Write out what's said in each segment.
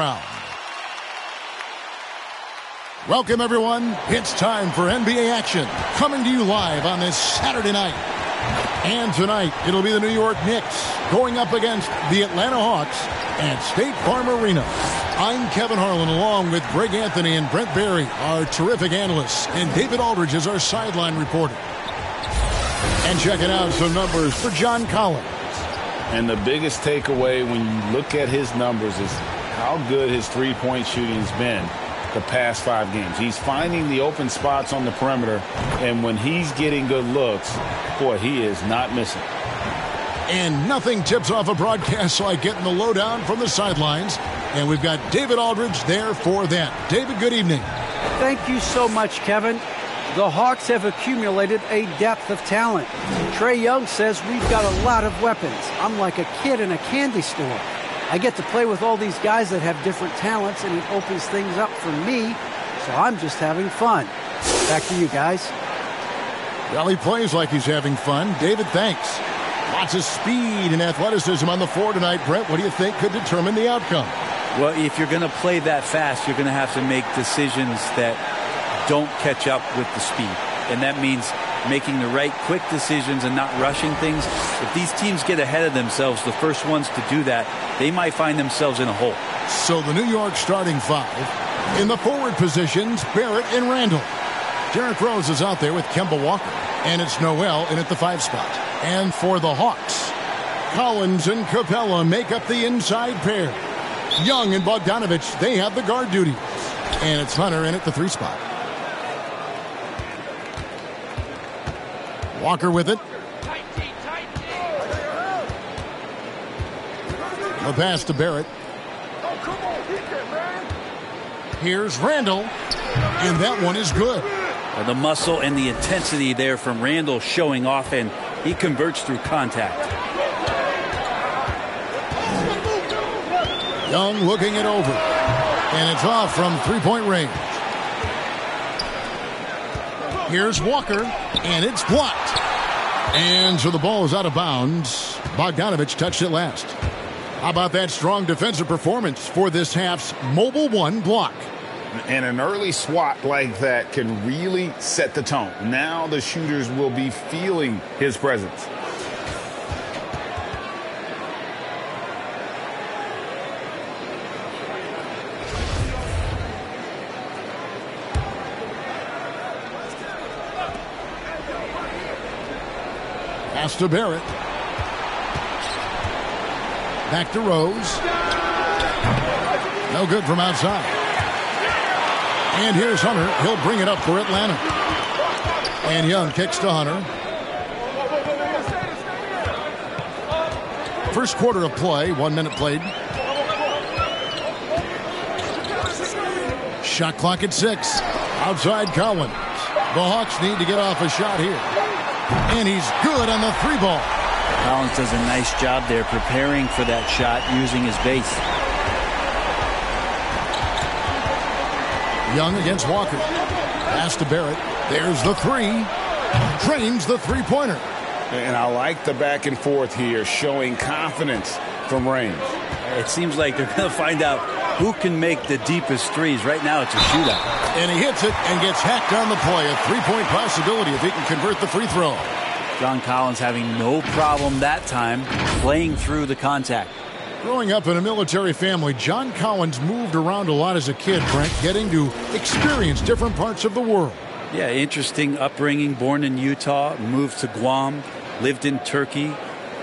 round. Welcome, everyone. It's time for NBA action, coming to you live on this Saturday night. And tonight, it'll be the New York Knicks going up against the Atlanta Hawks at State Farm Arena. I'm Kevin Harlan, along with Greg Anthony and Brent Barry, our terrific analysts, and David Aldridge is our sideline reporter. And checking out some numbers for John Collins. And the biggest takeaway when you look at his numbers is how good his three-point shooting has been the past 5 games. He's finding the open spots on the perimeter, and when he's getting good looks, boy, he is not missing. And nothing tips off a broadcast like getting the lowdown from the sidelines. And we've got David Aldridge there for that. David, good evening. Thank you so much, Kevin. The Hawks have accumulated a depth of talent. Trae Young says we've got a lot of weapons. I'm like a kid in a candy store. I get to play with all these guys that have different talents, and it opens things up for me, so I'm just having fun. Back to you guys. Well, he plays like he's having fun. David, thanks. Lots of speed and athleticism on the floor tonight. Brent, what do you think could determine the outcome? Well, if you're going to play that fast, you're going to have to make decisions that don't catch up with the speed. And that means making the right quick decisions and not rushing things. If these teams get ahead of themselves, the first ones to do that, they might find themselves in a hole. So the New York starting 5. In the forward positions, Barrett and Randall. Derrick Rose is out there with Kemba Walker. And it's Noel in at the 5 spot. And for the Hawks, Collins and Capella make up the inside pair. Young and Bogdanovich, they have the guard duties. And it's Hunter in at the 3 spot. Walker with it. The pass to Barrett. Here's Randall. And that one is good. Well, the muscle and the intensity there from Randall showing off, and he converts through contact. Young looking it over. And it's off from three-point range. Here's Walker, and it's blocked. And so the ball is out of bounds. Bogdanovich touched it last. How about that strong defensive performance for this half's Mobile 1 block? And an early swat like that can really set the tone. Now the shooters will be feeling his presence. Pass to Barrett. Back to Rose. No good from outside. And here's Hunter. He'll bring it up for Atlanta. And Young kicks to Hunter. First quarter of play. 1 minute played. Shot clock at 6. Outside Collins. The Hawks need to get off a shot here. And he's good on the 3 ball. Collins does a nice job there preparing for that shot using his base. Young against Walker. Pass to Barrett. There's the 3. Drains the 3-pointer. And I like the back and forth here, showing confidence from range. It seems like they're going to find out who can make the deepest threes. Right now it's a shootout. And he hits it and gets hacked on the play. A 3-point possibility if he can convert the free throw. John Collins having no problem that time playing through the contact. Growing up in a military family, John Collins moved around a lot as a kid, Brent, getting to experience different parts of the world. Yeah, interesting upbringing. Born in Utah, moved to Guam, lived in Turkey,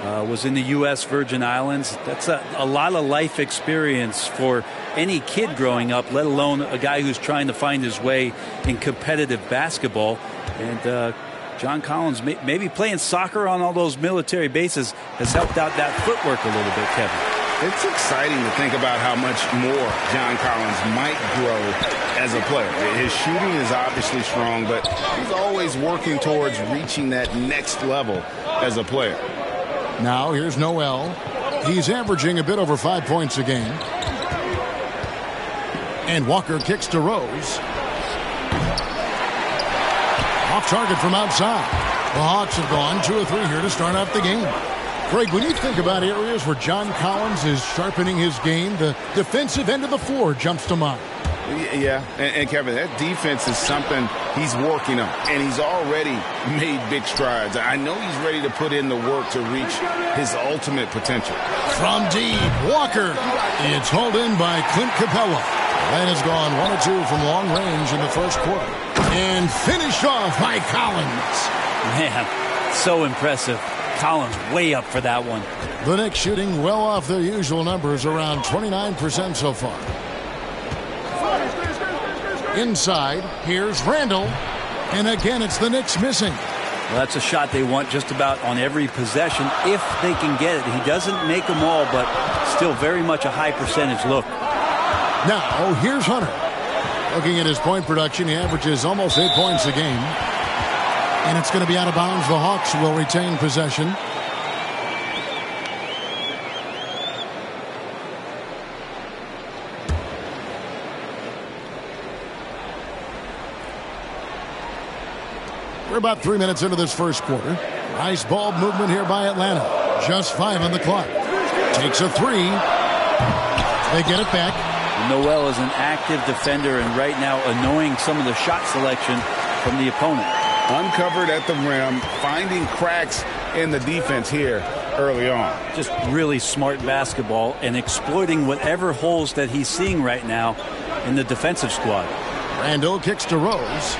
was in the U.S. Virgin Islands. That's a lot of life experience for any kid growing up, let alone a guy who's trying to find his way in competitive basketball. And John Collins, maybe playing soccer on all those military bases has helped out that footwork a little bit, Kevin. It's exciting to think about how much more John Collins might grow as a player. His shooting is obviously strong, but he's always working towards reaching that next level as a player. Now here's Noel. He's averaging a bit over 5 points a game. And Walker kicks to Rose. Off target from outside. The Hawks have gone 2 of 3 here to start out the game. Greg, when you think about areas where John Collins is sharpening his game, the defensive end of the floor jumps to mind. Yeah, and Kevin, that defense is something he's working on, and he's already made big strides. I know he's ready to put in the work to reach his ultimate potential. From deep, Walker. It's hauled in by Clint Capella. That has gone 1 or 2 from long range in the first quarter. And finished off by Collins. Man, so impressive. Collins way up for that one. The Knicks shooting well off their usual numbers, around 29% so far. Inside, here's Randall. And again, it's the Knicks missing. Well, that's a shot they want just about on every possession if they can get it. He doesn't make them all, but still very much a high percentage look. Now, here's Hunter. Looking at his point production, he averages almost 8 points a game. And it's going to be out of bounds. The Hawks will retain possession. We're about 3 minutes into this first quarter. Nice ball movement here by Atlanta. Just 5 on the clock. Takes a 3. They get it back. Noel is an active defender and right now annoying some of the shot selection from the opponent. Uncovered at the rim, finding cracks in the defense here early on. Just really smart basketball and exploiting whatever holes that he's seeing right now in the defensive squad. Randall kicks to Rose.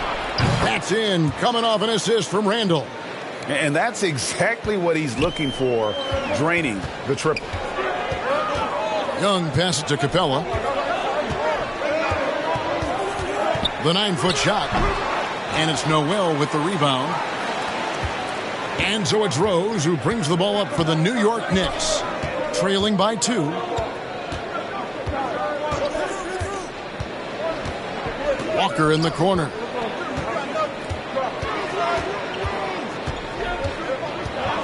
That's in, coming off an assist from Randall. And that's exactly what he's looking for, draining the triple. Young passes to Capella. The 9-foot shot. And it's Noel with the rebound. And so it's Rose who brings the ball up for the New York Knicks. Trailing by 2. Walker in the corner.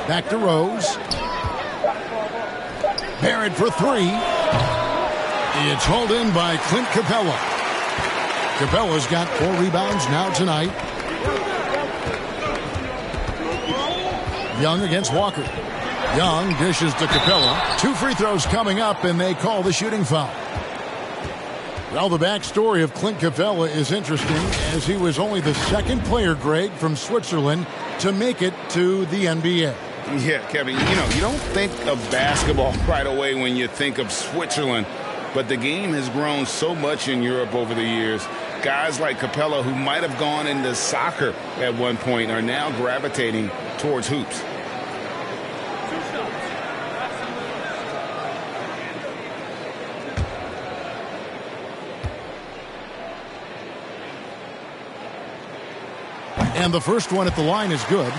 Back to Rose. Barrett for 3. It's hauled in by Clint Capella. Capella's got 4 rebounds now tonight. Young against Walker. Young dishes to Capella. 2 free throws coming up, and they call the shooting foul. Well, the backstory of Clint Capella is interesting, as he was only the second player, Greg, from Switzerland to make it to the NBA. Yeah, Kevin, you don't think of basketball right away when you think of Switzerland, but the game has grown so much in Europe over the years. Guys like Capella, who might have gone into soccer at one point, are now gravitating towards hoops. And the first one at the line is good.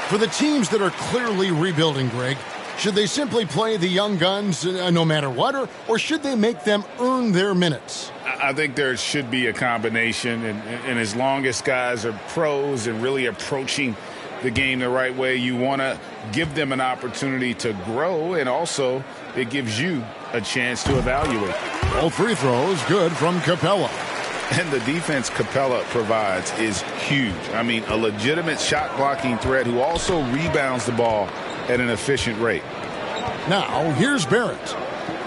For the teams that are clearly rebuilding, Greg, should they simply play the young guns no matter what, or should they make them earn their minutes? I think there should be a combination, and as long as guys are pros and really approaching the game the right way, you want to give them an opportunity to grow, and also it gives you a chance to evaluate. All free throws good from Capella. And the defense Capella provides is huge. I mean, a legitimate shot-blocking threat who also rebounds the ball at an efficient rate. Now, here's Barrett.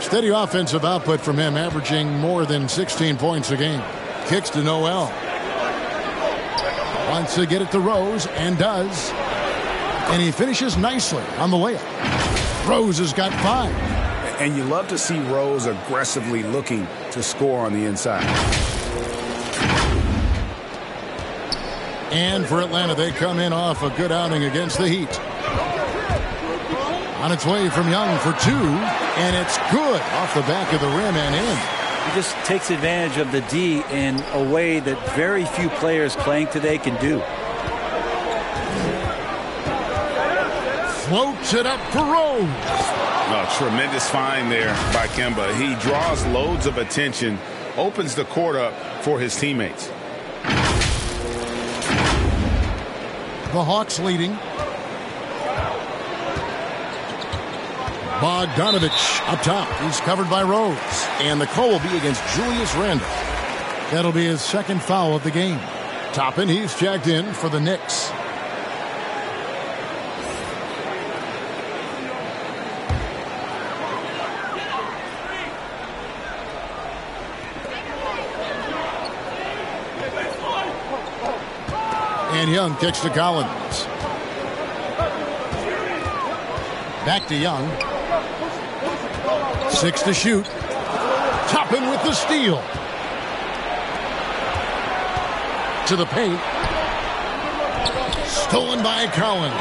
Steady offensive output from him, averaging more than 16 points a game. Kicks to Noel. Wants to get it to Rose, and does. And he finishes nicely on the layup. Rose has got 5. And you love to see Rose aggressively looking to score on the inside. And for Atlanta, they come in off a good outing against the Heat. On its way from Young for 2, and it's good off the back of the rim and in. He just takes advantage of the D in a way that very few players playing today can do. Floats it up for Rose. A tremendous find there by Kemba. He draws loads of attention, opens the court up for his teammates. The Hawks leading. Bogdanovich up top. He's covered by Rose. And the call will be against Julius Randle. That'll be his second foul of the game. Toppin, he's checked in for the Knicks. And Young kicks to Collins. Back to Young. 6 to shoot. Toppin with the steal. To the paint. Stolen by Collins.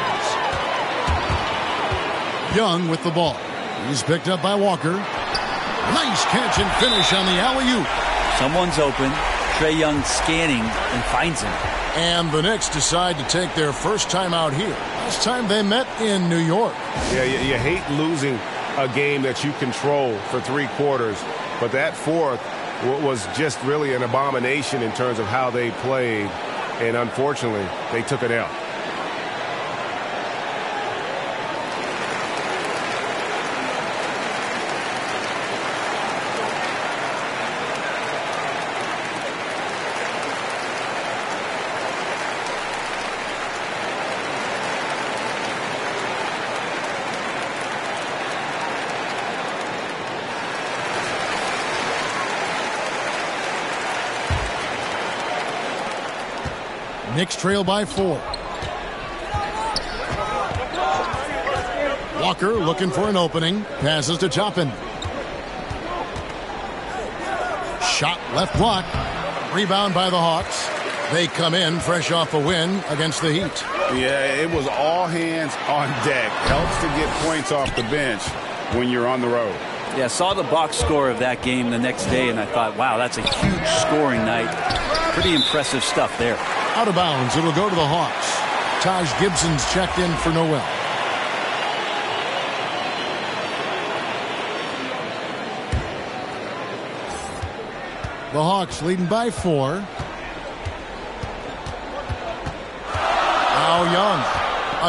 Young with the ball. He's picked up by Walker. Nice catch and finish on the alley-oop. Someone's open. Trae Young scanning and finds him. And the Knicks decide to take their first time out here. Last time they met in New York. Yeah, you hate losing a game that you control for 3 quarters. But that fourth was just really an abomination in terms of how they played. And unfortunately, they took an L. Knicks trail by 4. Walker looking for an opening. Passes to Toppin. Shot left block. Rebound by the Hawks. They come in fresh off a win against the Heat. Yeah, it was all hands on deck. Helps to get points off the bench when you're on the road. Yeah, saw the box score of that game the next day, and I thought, wow, that's a huge scoring night. Pretty impressive stuff there. Out of bounds, it'll go to the Hawks. Taj Gibson's checked in for Noel. The Hawks leading by 4. Now Young.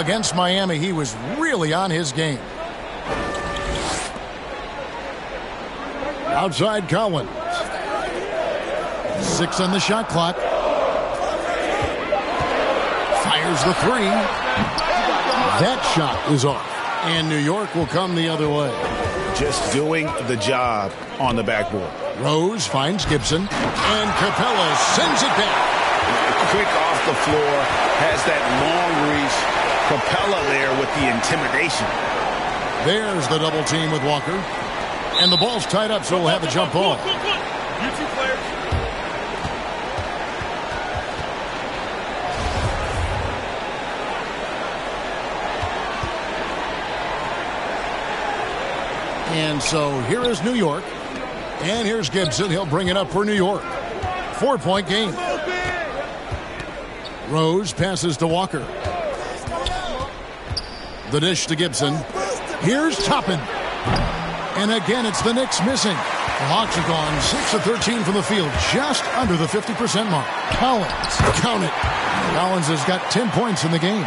Against Miami, he was really on his game. Outside Collins. 6 on the shot clock. Fires the 3. That shot is off. And New York will come the other way. Just doing the job on the backboard. Rose finds Gibson. And Capella sends it back. Quick off the floor. Has that long reach. Capella there with the intimidation. There's the double team with Walker. And the ball's tied up, so we'll have a jump ball. You 2 players. And so here is New York. And here's Gibson. He'll bring it up for New York. 4-point game. Rose passes to Walker. The dish to Gibson. Here's Toppin. And again, it's the Knicks missing. The Hawks are gone 6 of 13 from the field, just under the 50% mark. Collins, count it. Collins has got 10 points in the game.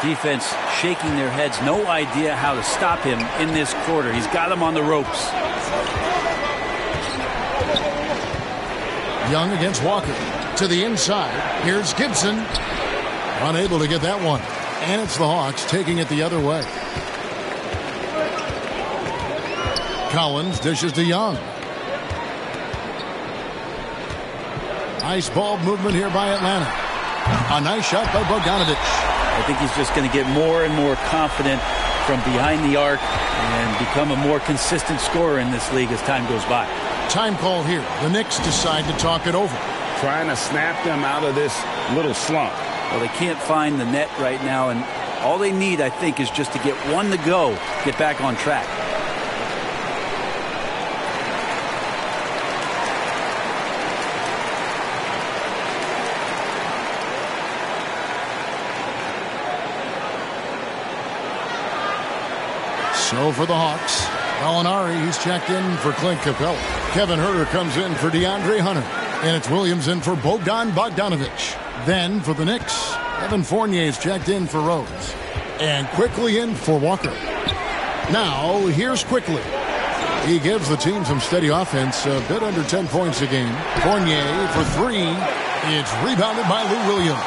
Defense shaking their heads. No idea how to stop him in this quarter. He's got him on the ropes. Young against Walker. To the inside. Here's Gibson. Unable to get that one. And it's the Hawks taking it the other way. Collins dishes to Young. Nice ball movement here by Atlanta. A nice shot by Bogdanovic. I think he's just going to get more and more confident from behind the arc and become a more consistent scorer in this league as time goes by. Time call here. The Knicks decide to talk it over. Trying to snap them out of this little slump. Well, they can't find the net right now, and all they need, I think, is just to get one to go, get back on track. So for the Hawks, Gallinari, he's checked in for Clint Capella. Kevin Huerter comes in for DeAndre Hunter. And it's Williams in for Bogdan Bogdanovic. Then for the Knicks, Evan Fournier's checked in for Rose. And quickly in for Walker. Now, here's Quickly. He gives the team some steady offense, a bit under 10 points a game. Fournier for 3. It's rebounded by Lou Williams.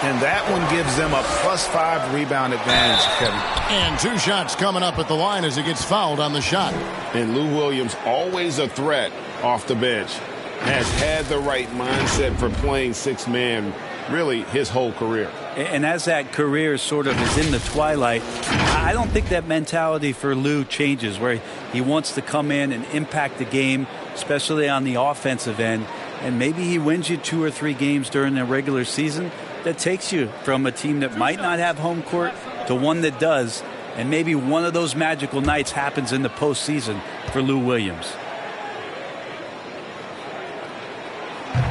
And that one gives them a +5 rebound advantage, Kevin. And 2 shots coming up at the line as he gets fouled on the shot. And Lou Williams, always a threat off the bench, has had the right mindset for playing 6-man really his whole career. And as that career sort of is in the twilight, I don't think that mentality for Lou changes, where he wants to come in and impact the game, especially on the offensive end. And maybe he wins you 2 or 3 games during the regular season that takes you from a team that might not have home court to one that does. And maybe one of those magical nights happens in the postseason for Lou Williams.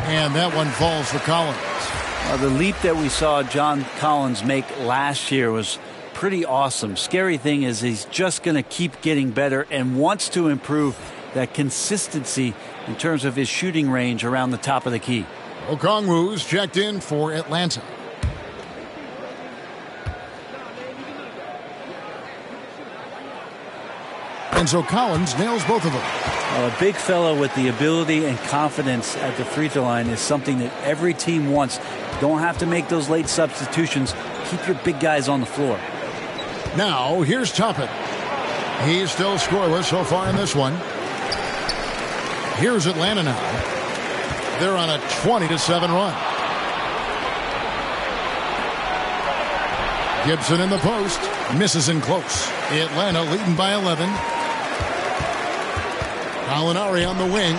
And that one falls for Collins. The leap that we saw John Collins make last year was pretty awesome. Scary thing is he's just going to keep getting better and wants to improve that consistency in terms of his shooting range around the top of the key. Okongwu's checked in for Atlanta. And so Collins nails both of them. A big fella with the ability and confidence at the free throw line is something that every team wants. Don't have to make those late substitutions. Keep your big guys on the floor. Now, here's Toppin. He's still scoreless so far in this one. Here's Atlanta now. They're on a 20-7 run. Gibson in the post. Misses in close. Atlanta leading by 11. Gallinari on the wing.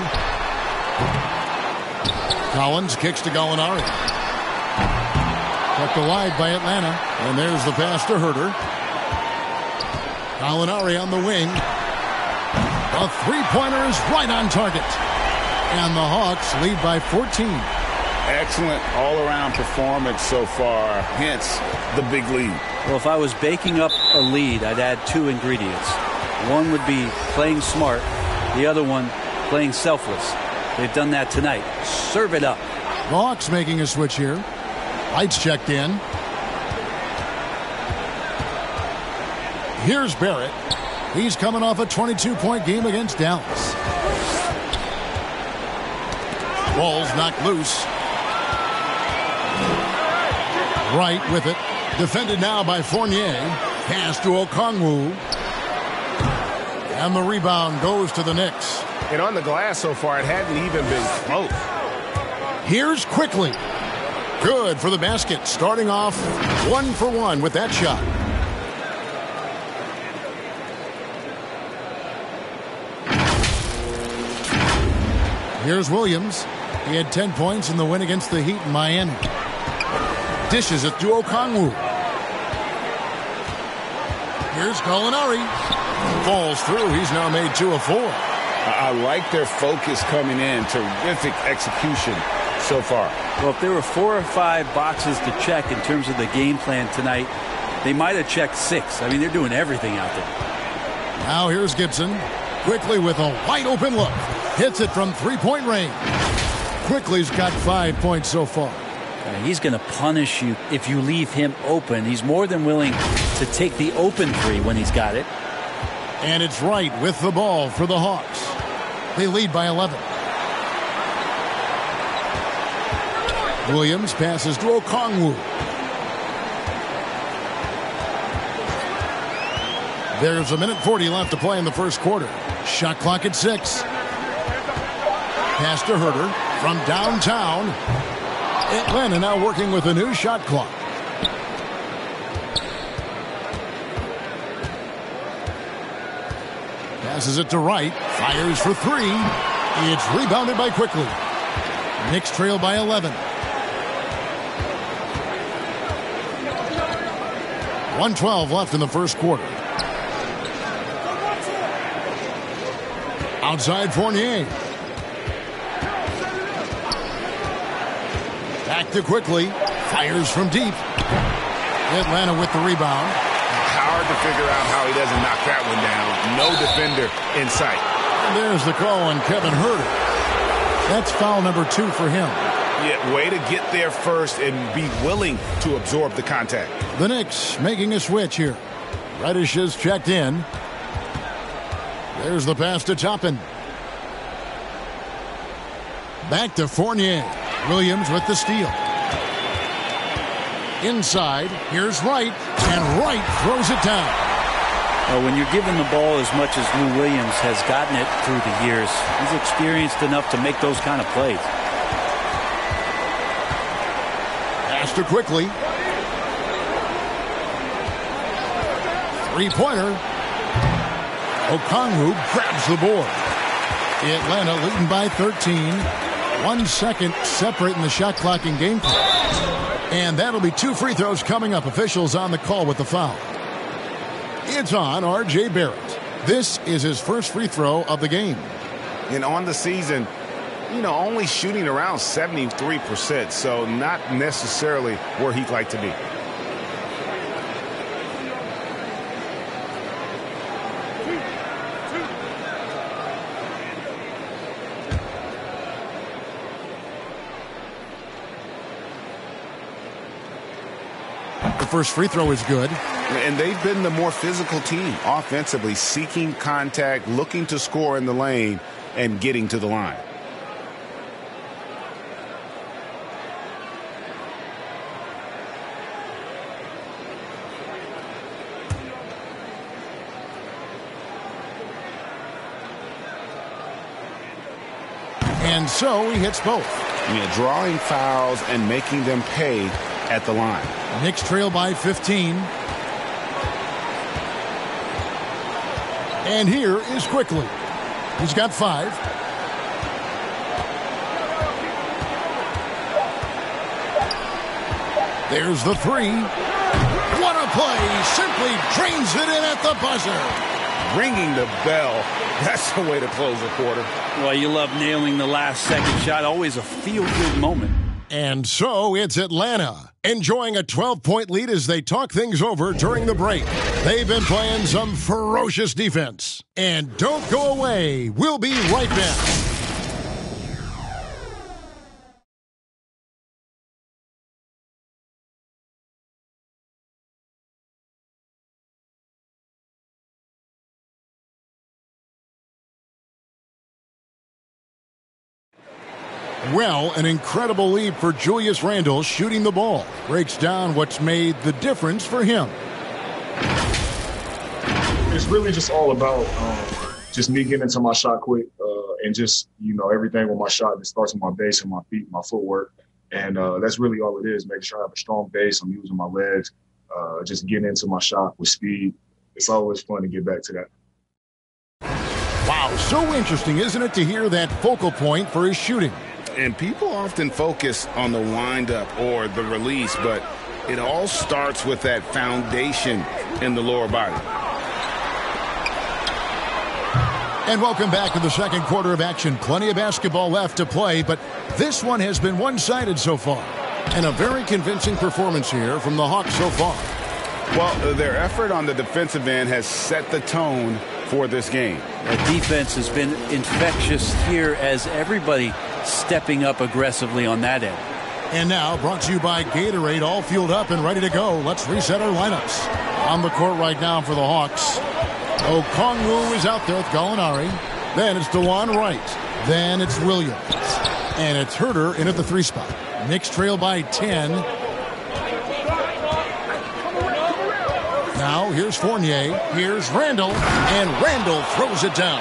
Collins kicks to Gallinari. Tucked wide by Atlanta. And there's the pass to Herter. Gallinari on the wing. A three-pointer is right on target. And the Hawks lead by 14. Excellent all-around performance so far, hence the big lead. Well, if I was baking up a lead, I'd add 2 ingredients. One would be playing smart. The other one, playing selfless. They've done that tonight. Serve it up. The Hawks making a switch here. Lights checked in. Here's Barrett. He's coming off a 22-point game against Dallas. Ball's knocked loose. Wright with it. Defended now by Fournier. Pass to Okongwu. And the rebound goes to the Knicks. And on the glass so far, it hadn't even been close. Here's Quickly. Good for the basket. Starting off 1 for 1 with that shot. Here's Williams. He had 10 points in the win against the Heat in Miami. Dishes it to Okongwu. Here's Gallinari. Falls through. He's now made 2 of 4. I like their focus coming in. Terrific execution so far. Well, if there were 4 or 5 boxes to check in terms of the game plan tonight, they might have checked 6. I mean, they're doing everything out there. Now here's Gibson. Quickly with a wide open look. Hits it from 3-point range. Quickly's got 5 points so far. He's going to punish you if you leave him open. He's more than willing to take the open 3 when he's got it. And it's Wright with the ball for the Hawks. They lead by 11. Williams passes to Okongwu. There's 1:40 left to play in the first quarter. Shot clock at 6. Pass to Herter from downtown. Atlanta now working with a new shot clock. Passes it to Wright. Fires for 3. It's rebounded by Quickly. Knicks trail by 11. 1:12 left in the first quarter. Outside Fournier. Back to Quickly. Fires from deep. Atlanta with the rebound. Hard to figure out how he doesn't knock that one down. No defender in sight. And there's the call on Kevin Herter. That's foul number 2 for him. Yeah, way to get there first and be willing to absorb the contact. The Knicks making a switch here. Reddish is checked in. There's the pass to Toppin. Back to Fournier. Williams with the steal. Inside, here's Wright, and Wright throws it down. When you're given the ball as much as Lou Williams has gotten it through the years, he's experienced enough to make those kind of plays. Pass to quickly. Three-pointer. Okongwu grabs the board. Atlanta leading by 13. 1 second separating the shot clock and game clock. And that'll be 2 free throws coming up. Officials on the call with the foul. It's on R.J. Barrett. This is his first free throw of the game. And on the season, only shooting around 73%, so not necessarily where he'd like to be. The first free throw is good. And they've been the more physical team offensively, seeking contact, looking to score in the lane, and getting to the line. And so he hits both. Drawing fouls and making them pay at the line. Knicks trail by 15. And here is Quickly. He's got 5. There's the 3. What a play. Simply drains it in at the buzzer. Ringing the bell. That's the way to close a quarter. Well, you love nailing the last second shot. Always a feel-good moment. And so it's Atlanta, enjoying a 12-point lead as they talk things over during the break. They've been playing some ferocious defense. And don't go away. We'll be right back. Well, an incredible lead for Julius Randle shooting the ball. Breaks down what's made the difference for him. It's really just all about just me getting into my shot quick and just, everything with my shot. It starts with my base and my feet, my footwork. And that's really all it is, making sure I have a strong base. I'm using my legs, just getting into my shot with speed. It's always fun to get back to that. Wow, so interesting, isn't it, to hear that focal point for his shooting? And people often focus on the windup or the release, but it all starts with that foundation in the lower body. And welcome back to the second quarter of action. Plenty of basketball left to play, but this one has been one-sided so far. And a very convincing performance here from the Hawks so far. Well, their effort on the defensive end has set the tone for this game. The defense has been infectious here as everybody stepping up aggressively on that end. And now, brought to you by Gatorade, all fueled up and ready to go. Let's reset our lineups. On the court right now for the Hawks. Okongwu is out there with Gallinari. Then it's DeLon Wright. Then it's Williams. And it's Herter in at the 3 spot. Knicks trail by 10. Now, here's Fournier. Here's Randle. And Randle throws it down.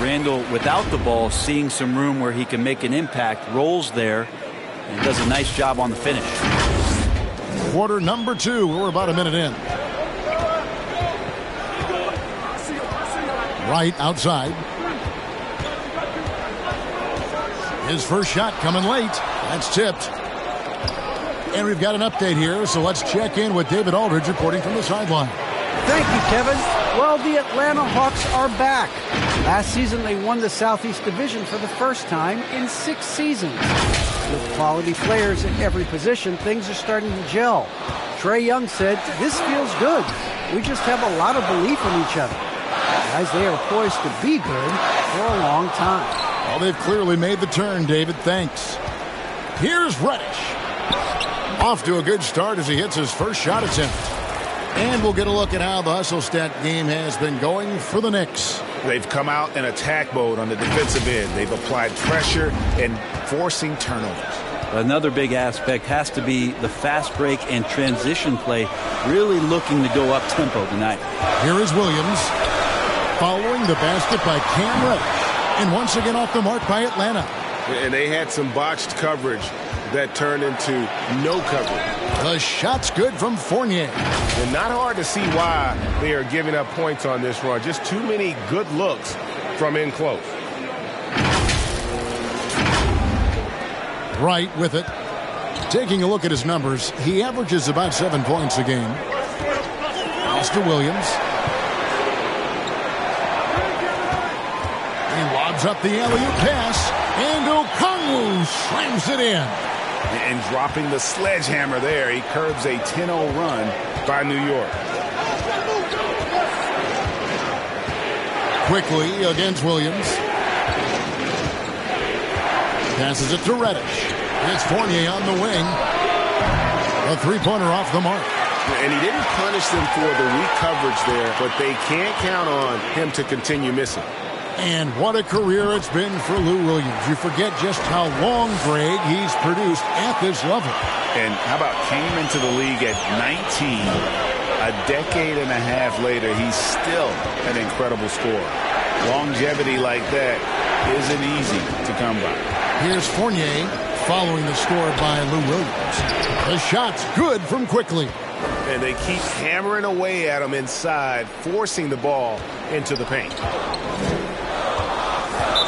Randle, without the ball, seeing some room where he can make an impact, rolls there, and does a nice job on the finish. Quarter number 2. We're about a minute in. Right outside. His first shot coming late. That's tipped. And we've got an update here, so let's check in with David Aldridge reporting from the sideline. Thank you, Kevin. Well, the Atlanta Hawks are back. Last season, they won the Southeast Division for the first time in 6 seasons. With quality players at every position, things are starting to gel. Trae Young said, "This feels good. We just have a lot of belief in each other." Guys, they are poised to be good for a long time. Well, they've clearly made the turn, David. Thanks. Here's Reddish. Off to a good start as he hits his first shot attempt. And we'll get a look at how the hustle stat game has been going for the Knicks. They've come out in attack mode on the defensive end. They've applied pressure and forcing turnovers. Another big aspect has to be the fast break and transition play, really looking to go up tempo tonight. Here is Williams following the basket by Cam Reddish. And once again off the mark by Atlanta. And they had some botched coverage that turned into no coverage. The shot's good from Fournier. And not hard to see why they are giving up points on this run. Just too many good looks from in close. Right with it. Taking a look at his numbers, he averages about 7 points a game. Mr. Williams. He lobs up the alley-oop pass, and Okongwu slams it in. And dropping the sledgehammer there, he curbs a 10-0 run by New York. Quickly against Williams. Passes it to Reddish. It's Fournier on the wing. A three-pointer off the mark. And he didn't punish them for the weak coverage there, but they can't count on him to continue missing. And what a career it's been for Lou Williams. You forget just how long, Greg, he's produced at this level. And how about came into the league at 19. A decade and a half later, he's still an incredible scorer. Longevity like that isn't easy to come by. Here's Fournier following the score by Lou Williams. The shot's good from quickly. And they keep hammering away at him inside, forcing the ball into the paint.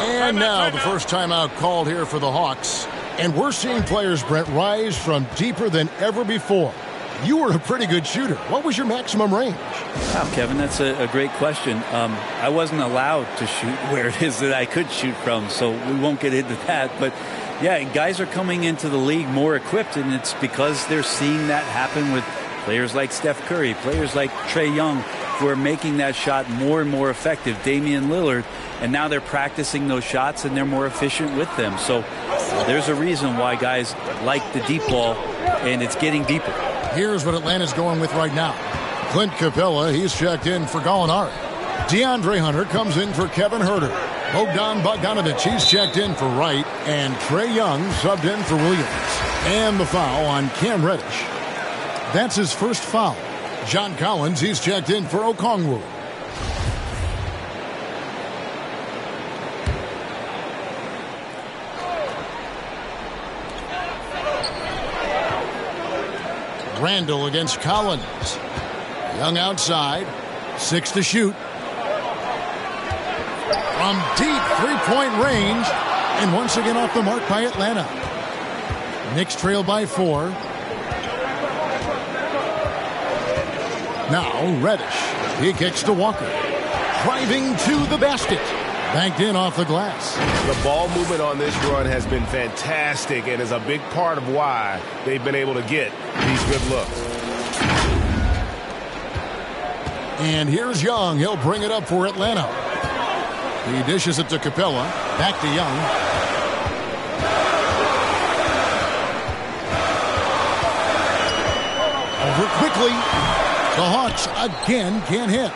And now the first timeout called here for the Hawks. And we're seeing players, Brent, rise from deeper than ever before. You were a pretty good shooter. What was your maximum range? Wow, Kevin, that's a great question. I wasn't allowed to shoot where it is that I could shoot from, so we won't get into that. But, yeah, guys are coming into the league more equipped, and it's because they're seeing that happen with players like Steph Curry, players like Trae Young, who are making that shot more and more effective, Damian Lillard, and now they're practicing those shots, and they're more efficient with them. So there's a reason why guys like the deep ball, and it's getting deeper. Here's what Atlanta's going with right now. Clint Capella, he's checked in for Gallinari. DeAndre Hunter comes in for Kevin Huerter. Bogdan Bogdanovic, he's checked in for Wright. And Trae Young subbed in for Williams. And the foul on Cam Reddish. That's his first foul. John Collins, he's checked in for Okongwu. Randall against Collins. Young outside. 6 to shoot. From deep three-point range. And once again off the mark by Atlanta. Knicks trail by 4. Now Reddish. He kicks to Walker. Driving to the basket. Banked in off the glass. The ball movement on this run has been fantastic and is a big part of why they've been able to get these good looks. And here's Young. He'll bring it up for Atlanta. He dishes it to Capella. Back to Young. Over quickly. The Hawks again can't hit.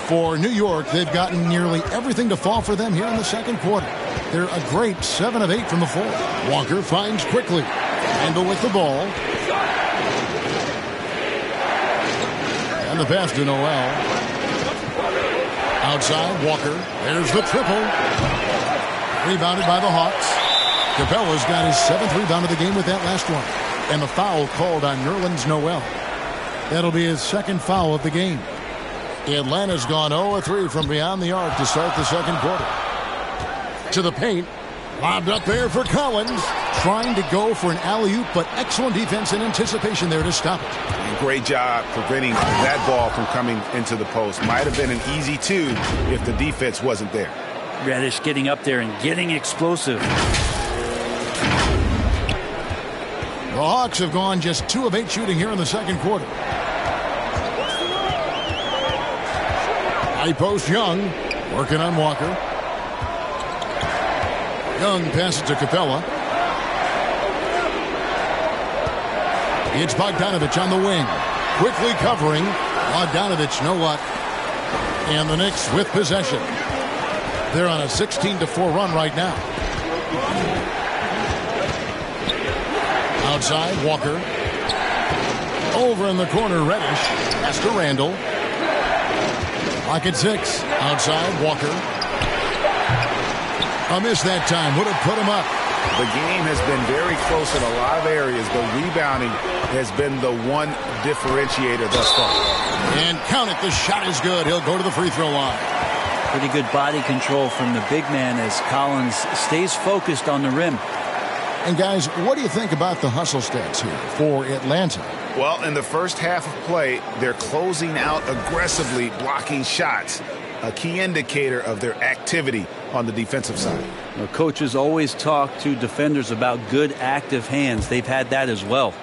For New York, they've gotten nearly everything to fall for them here in the second quarter. They're a great 7 of 8 from the floor. Walker finds quickly. Randall with the ball. And the pass to Noel. Outside, Walker. There's the triple. Rebounded by the Hawks. Capella's got his 7th rebound of the game with that last one. And the foul called on Nerlens Noel. That'll be his 2nd foul of the game. Atlanta's gone 0-3 from beyond the arc to start the second quarter. To the paint. Lobbed up there for Collins. Trying to go for an alley-oop, but excellent defense and anticipation there to stop it. And great job preventing that ball from coming into the post. Might have been an easy 2 if the defense wasn't there. Reddish getting up there and getting explosive. The Hawks have gone just 2 of 8 shooting here in the second quarter. High post Young, working on Walker. Young passes to Capella. It's Bogdanovic on the wing. Quickly covering. Bogdanovic, no luck. And the Knicks with possession. They're on a 16-4 run right now. Outside, Walker. Over in the corner, Reddish. Pass to Randall. Lock at 6. Outside, Walker. A miss that time. Would have put him up. The game has been very close in a lot of areas, but rebounding has been the one differentiator thus far. And count it, the shot is good. He'll go to the free throw line. Pretty good body control from the big man as Collins stays focused on the rim. And guys, what do you think about the hustle stats here for Atlanta? Well, in the first half of play, they're closing out aggressively, blocking shots, a key indicator of their activity on the defensive side. Coaches always talk to defenders about good active hands. They've had that as well.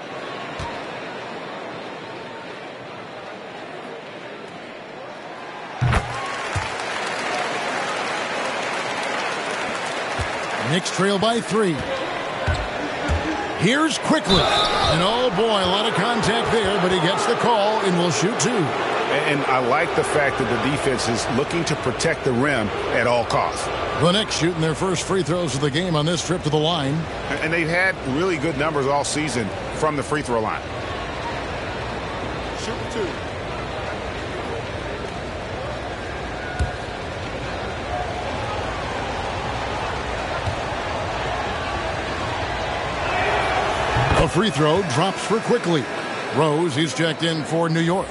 Knicks trail by 3. Here's Quickly. And oh boy, a lot of contact there, but he gets the call and will shoot 2. And I like the fact that the defense is looking to protect the rim at all costs. The Knicks shooting their first free throws of the game on this trip to the line. And they've had really good numbers all season from the free throw line. Shoot 2. A free throw drops for Quickly. Rose, he's checked in for New York.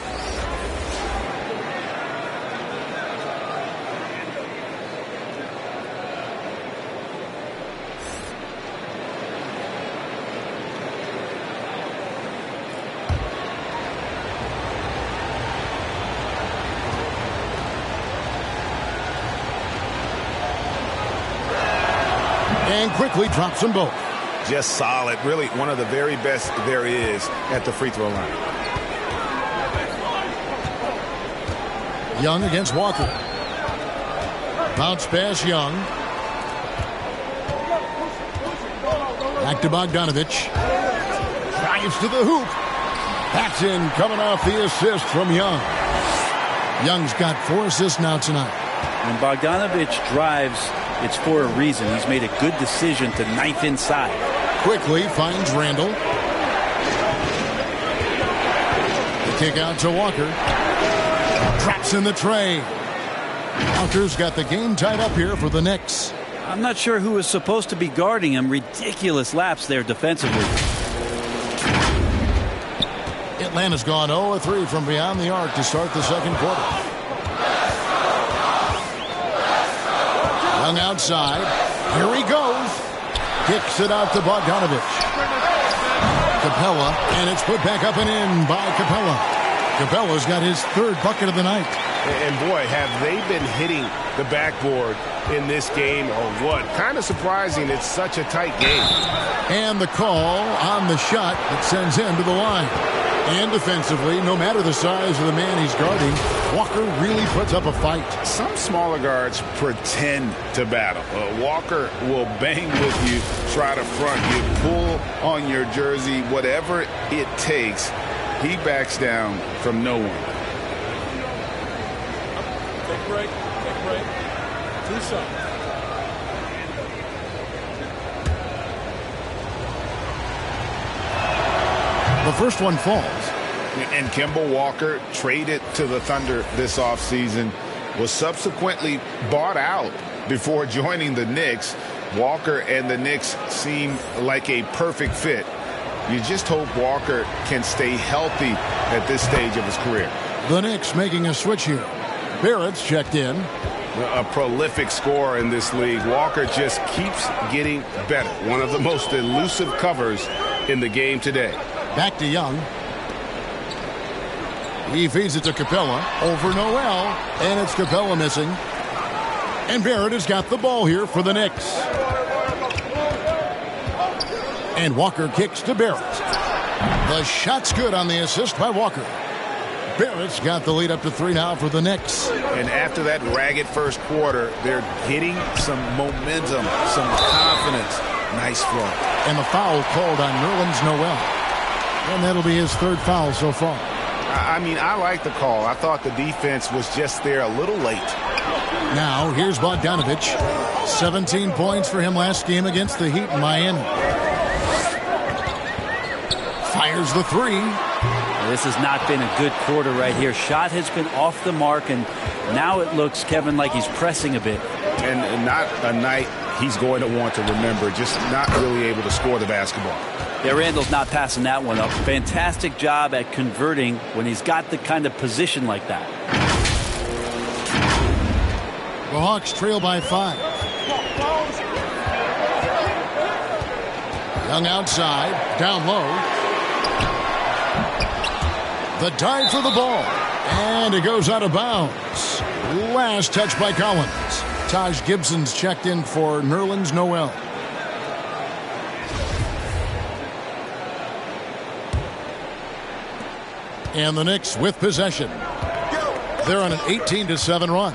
And Quickly drops them both. Just solid. Really one of the very best there is at the free throw line. Young against Walker. Bounce pass Young. Back to Bogdanovich. Drives to the hoop. That's in, coming off the assist from Young. Young's got 4 assists now tonight. When Bogdanovich drives, it's for a reason. He's made a good decision to knife inside. Quickly finds Randall. The kick out to Walker. Traps in the tray. Walker's got the game tied up here for the Knicks. I'm not sure who is supposed to be guarding him. Ridiculous lapse there defensively. Atlanta's gone 0-3 from beyond the arc to start the second quarter. Young outside. Here he goes. Kicks it out to Bogdanovich. Capella, and it's put back up and in by Capella. Capella's got his 3rd bucket of the night. And boy, have they been hitting the backboard in this game or what? Kind of surprising. It's such a tight game. And the call on the shot that sends him to the line. And defensively, no matter the size of the man he's guarding, Walker really puts up a fight. Some smaller guards pretend to battle. Walker will bang with you, try to front you, pull on your jersey, whatever it takes. He backs down from no one. Take break. 2 shots. The first one falls. And Kemba Walker, traded to the Thunder this offseason, was subsequently bought out before joining the Knicks. Walker and the Knicks seem like a perfect fit. You just hope Walker can stay healthy at this stage of his career. The Knicks making a switch here. Barrett's checked in. A prolific scorer in this league. Walker just keeps getting better. One of the most elusive covers in the game today. Back to Young. He feeds it to Capella. Over Noel. And it's Capella missing. And Barrett has got the ball here for the Knicks. And Walker kicks to Barrett. The shot's good on the assist by Walker. Barrett's got the lead up to 3 now for the Knicks. And after that ragged first quarter, they're getting some momentum, some confidence. Nice flow. And the foul called on Nerlens Noel. And that'll be his 3rd foul so far. I mean, I like the call. I thought the defense was just there a little late. Now, here's Bogdanovich. 17 points for him last game against the Heat in Miami. Fires the 3. This has not been a good quarter right here. Shot has been off the mark, and now it looks, Kevin, like he's pressing a bit. And not a night he's going to want to remember, just not really able to score the basketball. Yeah, Randall's not passing that one up. Fantastic job at converting when he's got the kind of position like that. The Hawks trail by 5. Young outside, down low. The dive for the ball. And it goes out of bounds. Last touch by Collins. Taj Gibson's checked in for Nerlens Noel. And the Knicks with possession. They're on an 18-7 run.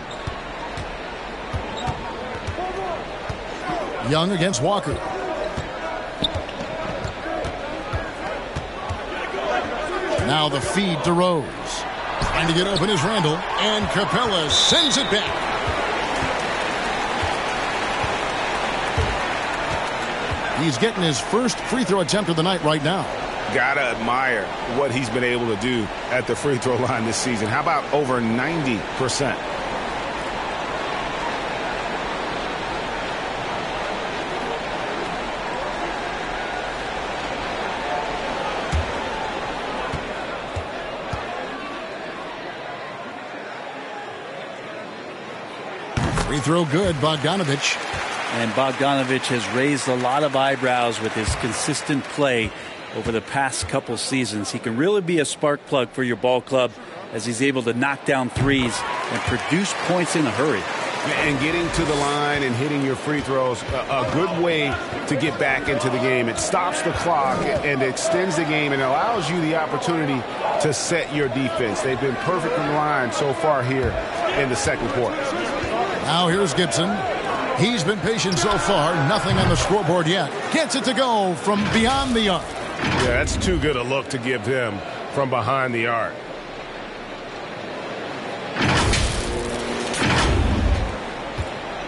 Young against Walker. Now the feed to Rose. Trying to get open is Randall. And Capella sends it back. He's getting his first free throw attempt of the night right now. Gotta admire what he's been able to do at the free throw line this season. How about over 90%? Free throw good, Bogdanovich. And Bogdanovich has raised a lot of eyebrows with his consistent play over the past couple seasons. He can really be a spark plug for your ball club as he's able to knock down threes and produce points in a hurry. And getting to the line and hitting your free throws, a good way to get back into the game. It stops the clock and extends the game and allows you the opportunity to set your defense. They've been perfectly lined so far here in the second quarter. Now here's Gibson. He's been patient so far. Nothing on the scoreboard yet. Gets it to go from beyond the arc. Yeah, that's too good a look to give him from behind the arc.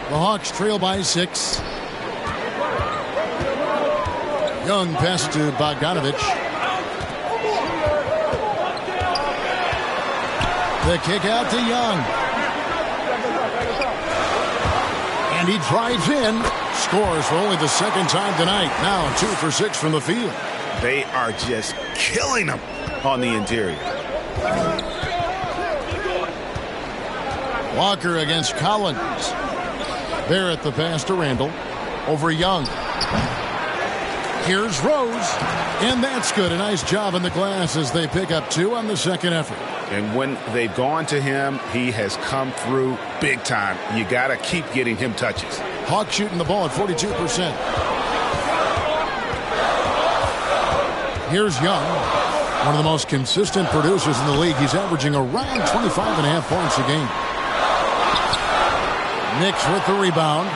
The Hawks trail by 6. Young pass to Bogdanovich. The kick out to Young. And he drives in. Scores for only the second time tonight. Now 2 for 6 from the field. They are just killing them on the interior. Walker against Collins. Barrett the pass to Randall. Over Young. Here's Rose. And that's good. A nice job in the glass as they pick up 2 on the second effort. And when they've gone to him, he has come through big time. You got to keep getting him touches. Hawks shooting the ball at 42%. Here's Young, one of the most consistent producers in the league. He's averaging around 25.5 points a game. Knicks with the rebound.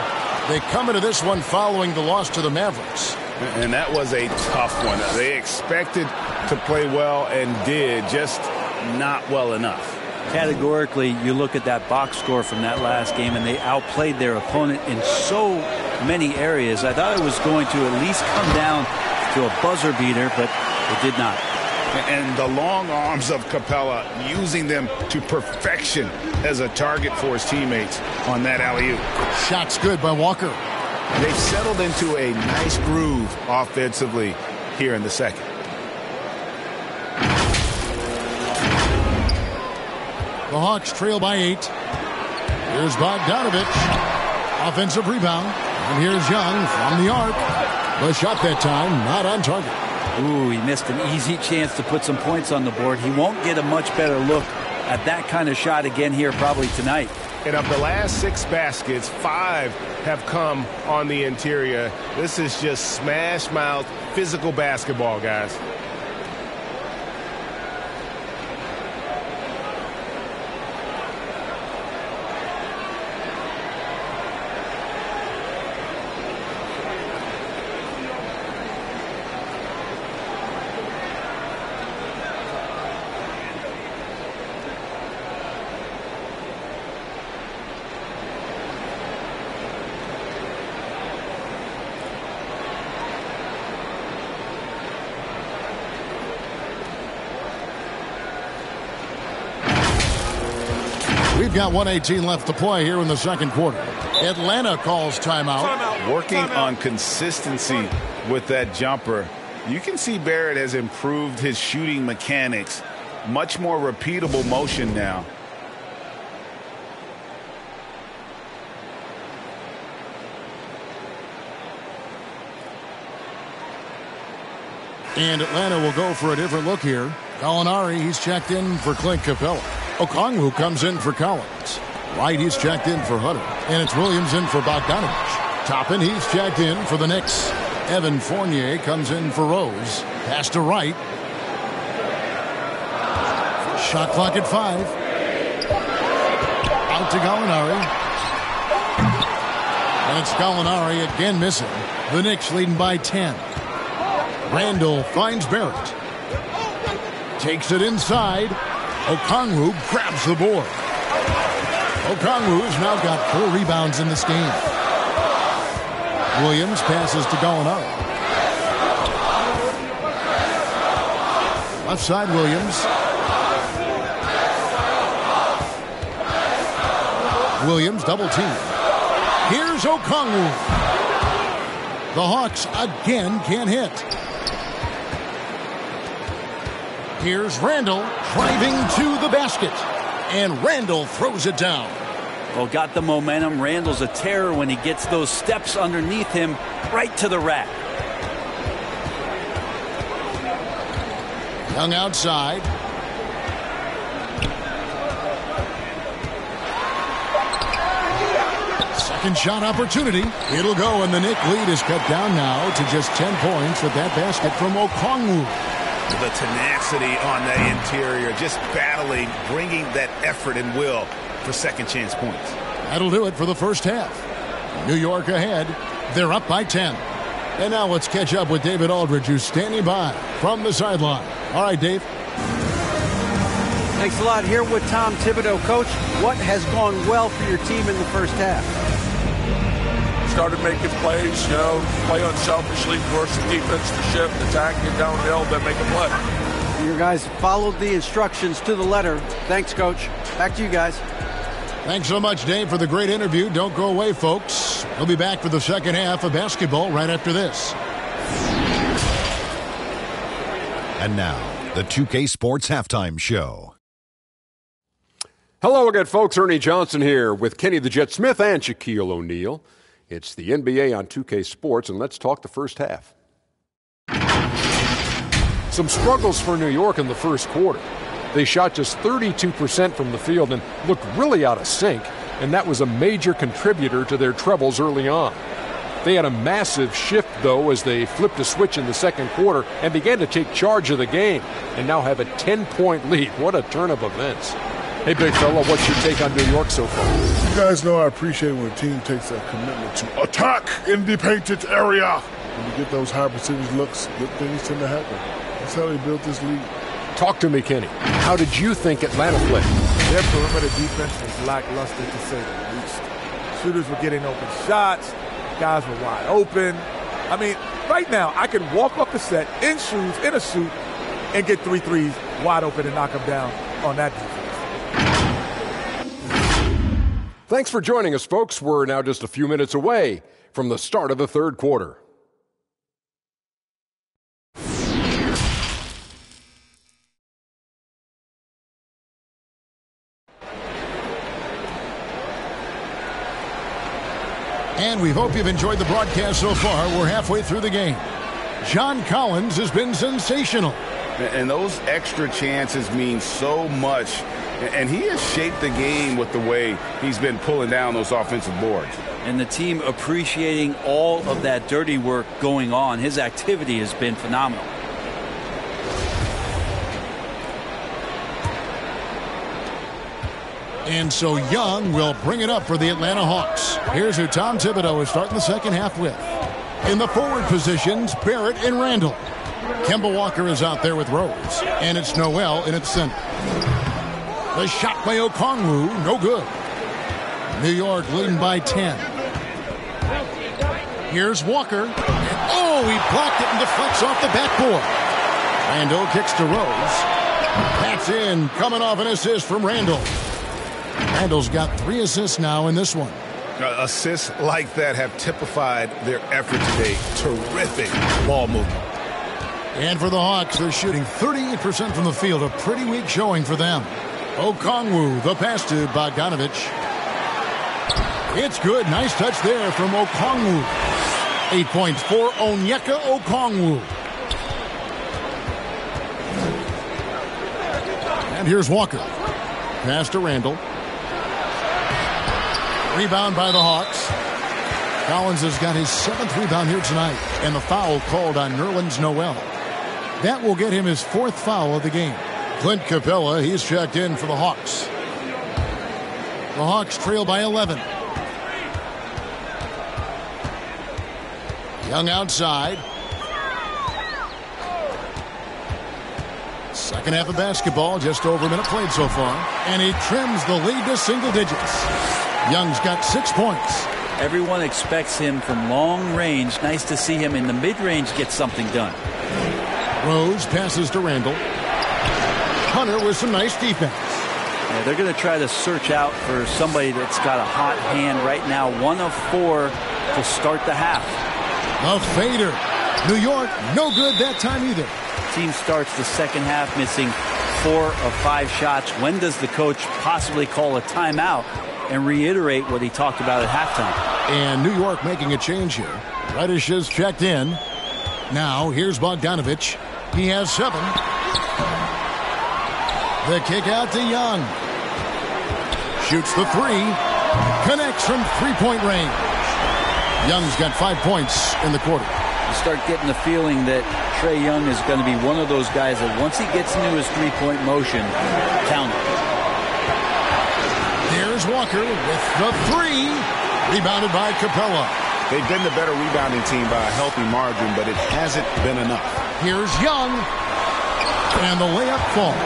They come into this one following the loss to the Mavericks. And that was a tough one. They expected to play well and did, just not well enough. Categorically, you look at that box score from that last game, and they outplayed their opponent in so many areas. I thought it was going to at least come down to a buzzer beater, but it did not. And the long arms of Capella, using them to perfection as a target for his teammates on that alley-oop. Shots good by Walker. They've settled into a nice groove offensively here in the second. The Hawks trail by 8. Here's Bogdanovich. Offensive rebound. And here's Young from the arc. The shot that time not on target. Ooh, he missed an easy chance to put some points on the board. He won't get a much better look at that kind of shot again here probably tonight. And of the last 6 baskets, 5 have come on the interior. This is just smash mouth physical basketball, guys. We've got 1:18 left to play here in the second quarter. Atlanta calls timeout. Working on consistency with that jumper. You can see Barrett has improved his shooting mechanics. Much more repeatable motion now. And Atlanta will go for a different look here. Gallinari, he's checked in for Clint Capella. Okongwu comes in for Collins. Wright, he's checked in for Hunter. And it's Williams in for Bogdanovich. Toppin, he's checked in for the Knicks. Evan Fournier comes in for Rose. Pass to Wright. Shot clock at 5. Out to Gallinari. And it's Gallinari again missing. The Knicks leading by 10. Randall finds Barrett. Takes it inside. Okongwu grabs the board. Okongwu's now got 4 rebounds in this game. Williams passes to Gallinari. Left side, Williams. Williams double team. Here's Okongwu. The Hawks again can't hit. Here's Randall driving to the basket. And Randall throws it down. Well, got the momentum. Randall's a terror when he gets those steps underneath him right to the rack. Young outside. Second shot opportunity. It'll go, and the Knicks lead is cut down now to just 10 points with that basket from Okongwu. The tenacity on the interior, just battling, bringing that effort and will for second chance points. That'll do it for the first half. New York ahead. They're up by 10. And now let's catch up with David Aldridge, who's standing by from the sideline. All right, Dave. Thanks a lot. Here with Tom Thibodeau. Coach, what has gone well for your team in the first half? Started making plays, play unselfishly, force the defense to shift, attack, get downhill, then make a play. Your guys followed the instructions to the letter. Thanks, Coach. Back to you guys. Thanks so much, Dave, for the great interview. Don't go away, folks. We'll be back for the second half of basketball right after this. And now, the 2K Sports Halftime Show. Hello again, folks. Ernie Johnson here with Kenny the Jet Smith and Shaquille O'Neal. It's the NBA on 2K Sports, and let's talk the first half. Some struggles for New York in the first quarter. They shot just 32% from the field and looked really out of sync, and that was a major contributor to their troubles early on. They had a massive shift, though, as they flipped a switch in the second quarter and began to take charge of the game and now have a 10-point lead. What a turn of events. Hey, big fella, what's your take on New York so far? You guys know I appreciate when a team takes a commitment to attack in the painted area. When you get those high percentage looks, good things tend to happen. That's how they built this league. Talk to me, Kenny. How did you think Atlanta played? Their perimeter defense was lackluster, to say the least. Shooters were getting open shots. Guys were wide open. I mean, right now, I can walk off the set in shoes, in a suit, and get 3 threes wide open and knock them down on that defense. Thanks for joining us, folks. We're now just a few minutes away from the start of the third quarter. And we hope you've enjoyed the broadcast so far. We're halfway through the game. John Collins has been sensational. And those extra chances mean so much. And he has shaped the game with the way he's been pulling down those offensive boards. And the team appreciating all of that dirty work going on. His activity has been phenomenal. And so Young will bring it up for the Atlanta Hawks. Here's who Tom Thibodeau is starting the second half with. In the forward positions, Barrett and Randall. Kemba Walker is out there with Rose. And it's Noel in its center. The shot by Okongwu, no good. New York leading by 10. Here's Walker. And he blocked it and deflects off the backboard. Randall kicks to Rose. That's in, coming off an assist from Randall. Randall's got 3 assists now in this one. Assists like that have typified their effort today. Terrific ball movement. And for the Hawks, they're shooting 38% from the field. A pretty weak showing for them. Okongwu, the pass to Bogdanovich. It's good. Nice touch there from Okongwu. 8 points for Onyeka Okongwu. And here's Walker. Pass to Randall. Rebound by the Hawks. Collins has got his 7th rebound here tonight. And the foul called on Nerlens Noel. That will get him his 4th foul of the game. Clint Capella, he's checked in for the Hawks. The Hawks trail by 11. Young outside. Second half of basketball, just over a minute played so far. And he trims the lead to single digits. Young's got 6 points. Everyone expects him from long range. Nice to see him in the mid-range get something done. Rose passes to Randall. Hunter with some nice defense. Yeah, they're going to try to search out for somebody that's got a hot hand right now. 1 of 4 to start the half. A fader. New York, no good that time either. Team starts the second half missing 4 of 5 shots. When does the coach possibly call a timeout and reiterate what he talked about at halftime? And New York making a change here. Reddish is checked in. Now here's Bogdanovich. He has 7. The kick out to Young. Shoots the 3. Connects from 3-point range. Young's got 5 points in the quarter. You start getting the feeling that Trae Young is going to be one of those guys that once he gets into his 3-point motion, count it. There's Walker with the 3. Rebounded by Capella. They've been the better rebounding team by a healthy margin, but it hasn't been enough. Here's Young. And the layup falls.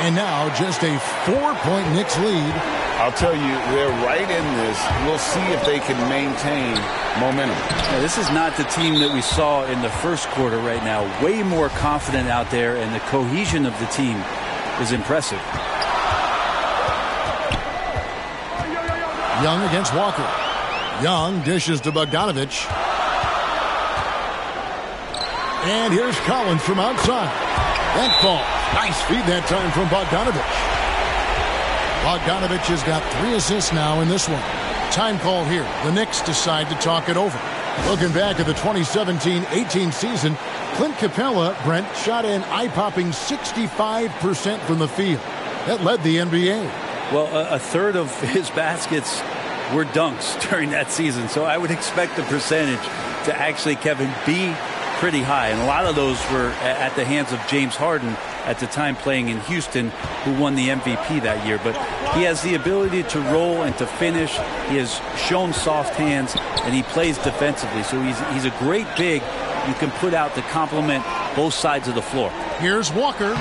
And now just a 4-point Knicks lead. I'll tell you, they're right in this. We'll see if they can maintain momentum. Now, this is not the team that we saw in the first quarter right now. Way more confident out there, and the cohesion of the team is impressive. Young against Walker. Young dishes to Bogdanovich. And here's Collins from outside. That ball. Nice feed that time from Bogdanovich. Bogdanovich has got 3 assists now in this one. Time call here. The Knicks decide to talk it over. Looking back at the 2017-18 season, Clint Capella, Brent, shot an eye-popping 65% from the field. That led the NBA. Well, a third of his baskets were dunks during that season, so I would expect the percentage to actually, Kevin, be pretty high. And a lot of those were at the hands of James Harden at the time playing in Houston, who won the MVP that year. But he has the ability to roll and to finish. He has shown soft hands, and he plays defensively. So he's a great big you can put out to complement both sides of the floor. Here's Walker,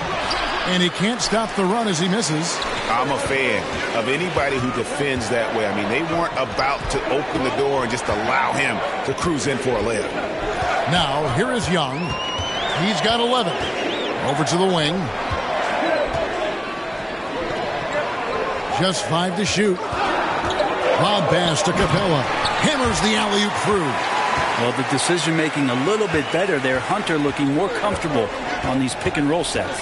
and he can't stop the run as he misses. I'm a fan of anybody who defends that way. I mean, they weren't about to open the door and just allow him to cruise in for a layup. Now, here is Young. He's got 11. Over to the wing. Just 5 to shoot. Lob pass to Capella. Hammers the alley-oop through. Well, the decision-making a little bit better there. Hunter looking more comfortable on these pick-and-roll sets.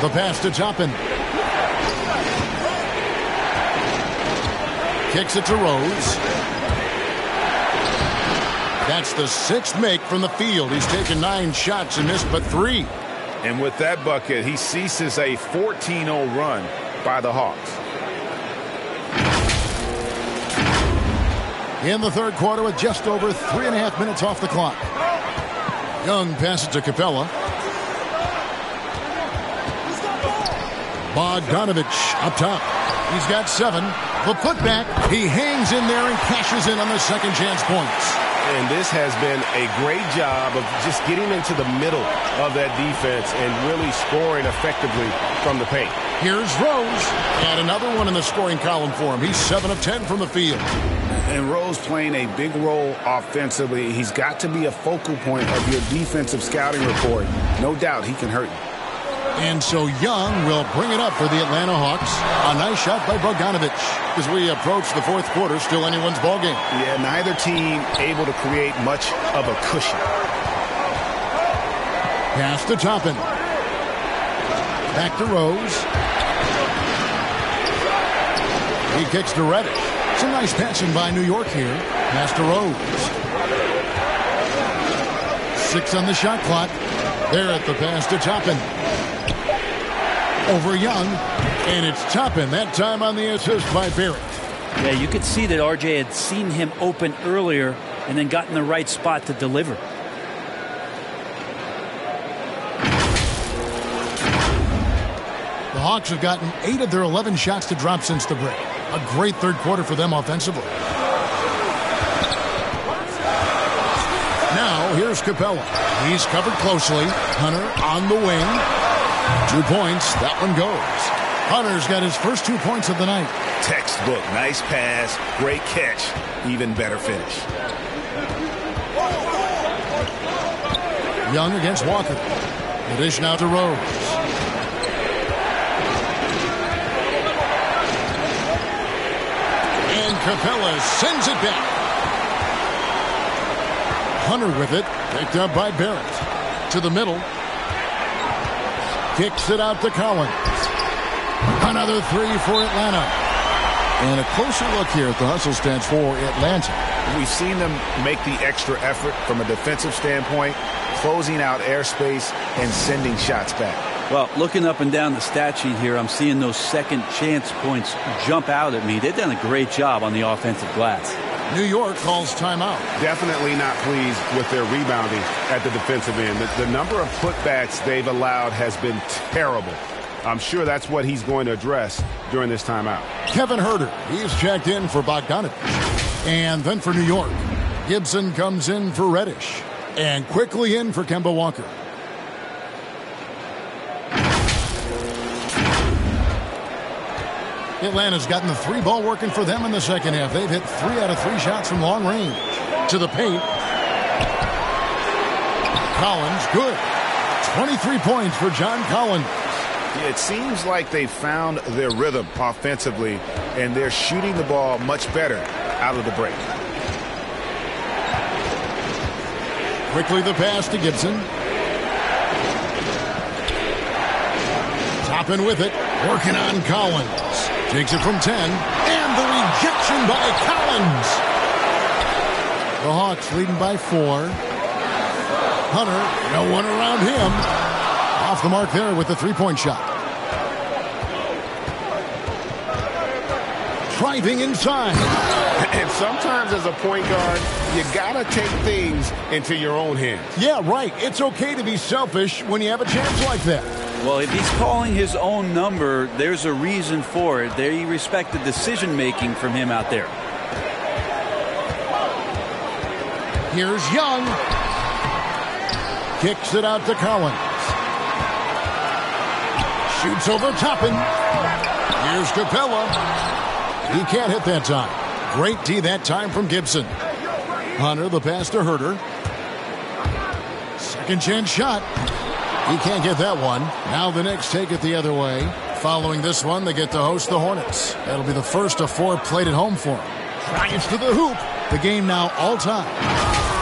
The pass to Toppin. Kicks it to Rose. That's the 6th make from the field. He's taken 9 shots and missed but 3. And with that bucket, he ceases a 14-0 run by the Hawks. In the third quarter with just over 3.5 minutes off the clock. Young passes to Capella. Bogdanovich up top. He's got 7. The putback. He hangs in there and cashes in on the second chance points. And this has been a great job of just getting into the middle of that defense and really scoring effectively from the paint. Here's Rose. And another one in the scoring column for him. He's 7 of 10 from the field. And Rose playing a big role offensively. He's got to be a focal point of your defensive scouting report. No doubt he can hurt you. And so Young will bring it up for the Atlanta Hawks. A nice shot by Bogdanovic. As we approach the fourth quarter, still anyone's ball game. Yeah, neither team able to create much of a cushion. Pass to Toppin. Back to Rose. He kicks to Reddish. Some nice passing by New York here. Pass to Rose. 6 on the shot clock. There at the pass to Toppin. Over Young. And it's Toppin. That time on the assist by Barrett. Yeah, you could see that RJ had seen him open earlier and then got in the right spot to deliver. The Hawks have gotten 8 of their 11 shots to drop since the break. A great third quarter for them offensively. Now, here's Capella. He's covered closely. Hunter on the wing. 2 points. That one goes. Hunter's got his first 2 points of the night. Textbook. Nice pass. Great catch. Even better finish. Young against Walker. The dish now to Rose. And Capella sends it back. Hunter with it. Picked up by Barrett. To the middle. Kicks it out to Collins. Another 3 for Atlanta. And a closer look here at the hustle stats for Atlanta. We've seen them make the extra effort from a defensive standpoint, closing out airspace and sending shots back. Well, looking up and down the stat sheet here, I'm seeing those second chance points jump out at me. They've done a great job on the offensive glass. New York calls timeout. Definitely not pleased with their rebounding at the defensive end. The number of putbacks they've allowed has been terrible. I'm sure that's what he's going to address during this timeout. Kevin Huerter, he's checked in for Bogdanovic. And then for New York, Gibson comes in for Reddish. And quickly in for Kemba Walker. Atlanta's gotten the 3 ball working for them in the second half. They've hit 3 out of 3 shots from long range. To the paint. Collins, good. 23 points for John Collins. It seems like they found their rhythm offensively, and they're shooting the ball much better out of the break. Quickly the pass to Gibson. Toppin with it. Working on Collins. Takes it from 10. And the rejection by Collins. The Hawks leading by 4. Hunter, no one around him. Off the mark there with the 3-point shot. Driving inside. And sometimes as a point guard, you got to take things into your own hands. Yeah, right. It's okay to be selfish when you have a chance like that. Well, if he's calling his own number, there's a reason for it. They respect the decision-making from him out there. Here's Young. Kicks it out to Collins. Shoots over Toppin. Here's Capella. He can't hit that time. Great D that time from Gibson. Hunter, the pass to Huerter. Second chance shot. He can't get that one. Now the Knicks take it the other way. Following this one, they get to host the Hornets. That'll be the first of 4 played at home for them. Drives to the hoop. The game now all time.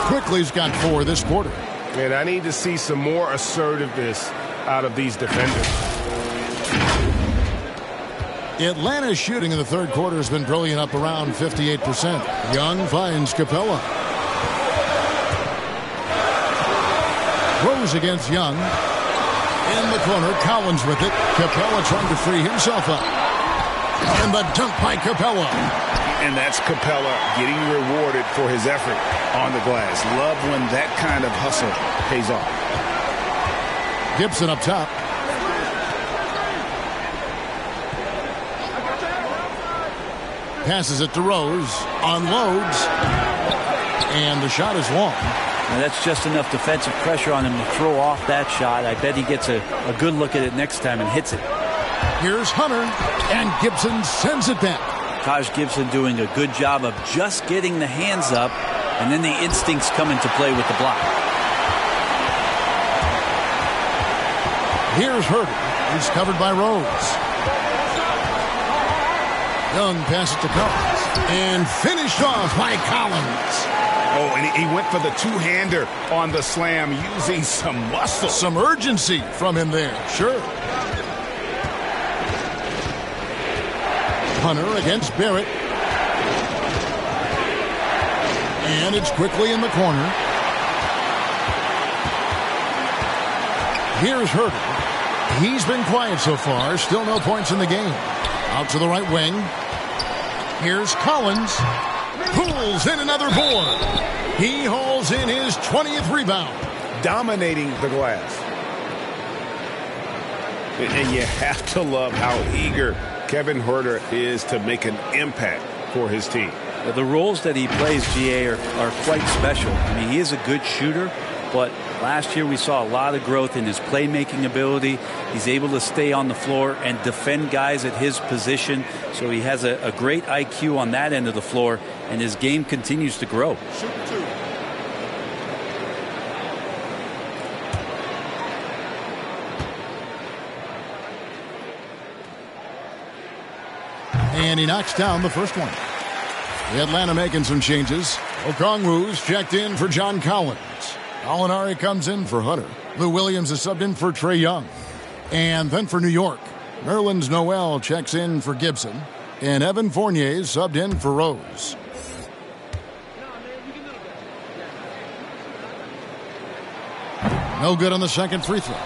Quickly's got 4 this quarter. And I need to see some more assertiveness out of these defenders. Atlanta's shooting in the third quarter has been brilliant, up around 58%. Young finds Capella. Rose against Young. In the corner, Collins with it. Capella trying to free himself up. And the dunk by Capella. And that's Capella getting rewarded for his effort on the glass. Love when that kind of hustle pays off. Gibson up top. Passes it to Rose. Unloads. And the shot is long. Now that's just enough defensive pressure on him to throw off that shot. I bet he gets a good look at it next time and hits it. Here's Hunter. And Gibson sends it back. Taj Gibson doing a good job of just getting the hands up, and then the instincts come into play with the block. Here's Herter. He's covered by Rose. Young passes to Collins. And finished off by Collins. Oh, and he went for the two-hander on the slam using some muscle. Some urgency from him there. Sure. Hunter against Barrett. And it's quickly in the corner. Here's Herter. He's been quiet so far. Still no points in the game. Out to the right wing. Here's Collins. Pulls in another board. He hauls in his 20th rebound. Dominating the glass. And you have to love how eager Kevin Herter is to make an impact for his team. The roles that he plays, GA, are quite special. I mean, he is a good shooter, but last year we saw a lot of growth in his playmaking ability. He's able to stay on the floor and defend guys at his position. So he has a great IQ on that end of the floor, and his game continues to grow. And he knocks down the first one. The Atlanta making some changes. Okongwu's checked in for John Collins. Gallinari comes in for Hunter. Lou Williams is subbed in for Trae Young. And then for New York, Nerlens Noel checks in for Gibson. And Evan Fournier is subbed in for Rose. No good on the second free throw.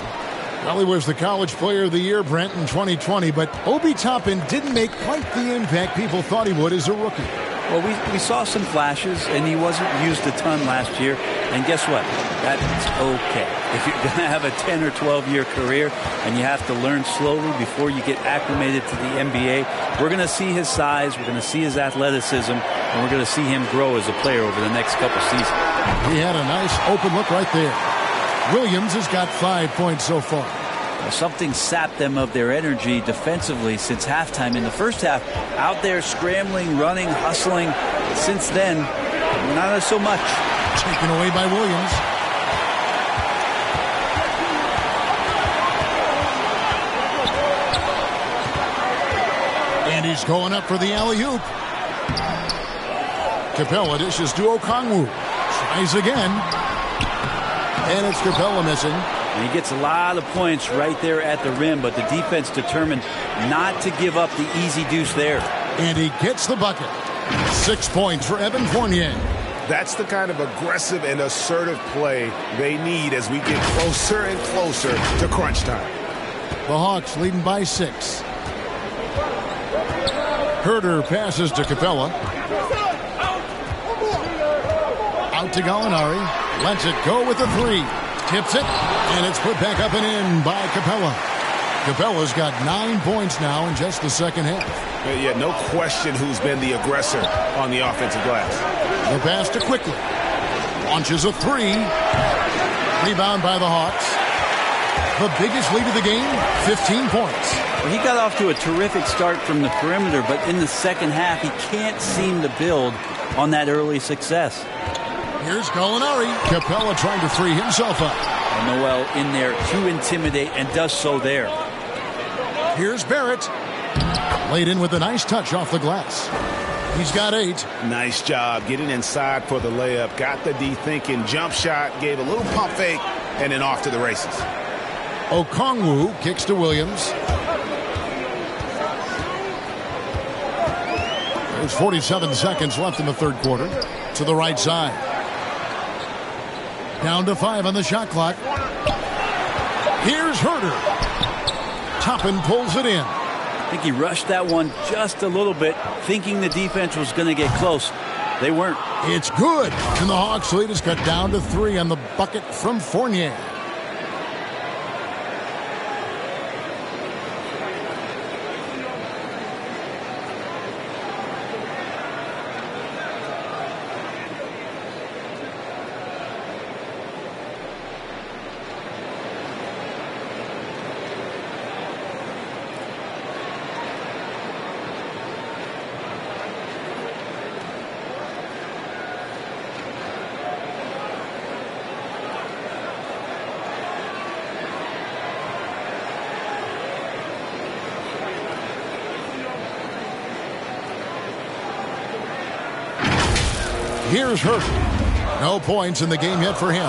Well, he was the College Player of the Year, Brent, in 2020, but Obi Toppin didn't make quite the impact people thought he would as a rookie. Well, we saw some flashes, and he wasn't used a ton last year. And guess what? That's okay. If you're going to have a 10 or 12-year career and you have to learn slowly before you get acclimated to the NBA, we're going to see his size, we're going to see his athleticism, and we're going to see him grow as a player over the next couple seasons. He had a nice open look right there. Williams has got 5 points so far. Well, something sapped them of their energy defensively since halftime. In the first half, out there scrambling, running, hustling. Since then, not so much. Taken away by Williams. And he's going up for the alley-oop. Capella dishes to Okongwu. Tries again. And it's Capella missing. And he gets a lot of points right there at the rim, but the defense determined not to give up the easy deuce there. And he gets the bucket. 6 points for Evan Fournier. That's the kind of aggressive and assertive play they need as we get closer and closer to crunch time. The Hawks leading by 6. Herter passes to Capella. Out to Gallinari. Lets it go with the three. Tips it, and it's put back up and in by Capella. Capella's got 9 points now in just the second half. Yeah, no question who's been the aggressor on the offensive glass. The pass to Quickly. Launches a three. Rebound by the Hawks. The biggest lead of the game, 15 points. Well, he got off to a terrific start from the perimeter, but in the second half, he can't seem to build on that early success. Here's Gallinari. Capella trying to free himself up. And Noel in there to intimidate and does so there. Here's Barrett. Laid in with a nice touch off the glass. He's got 8. Nice job getting inside for the layup. Got the D thinking jump shot. Gave a little pump fake and then off to the races. Okongwu kicks to Williams. There's 47 seconds left in the third quarter. To the right side. Down to 5 on the shot clock. Here's Herter. Toppin pulls it in. I think he rushed that one just a little bit, thinking the defense was going to get close. They weren't. It's good. And the Hawks lead is cut down to 3 on the bucket from Fournier. Here's Hurt. No points in the game yet for him.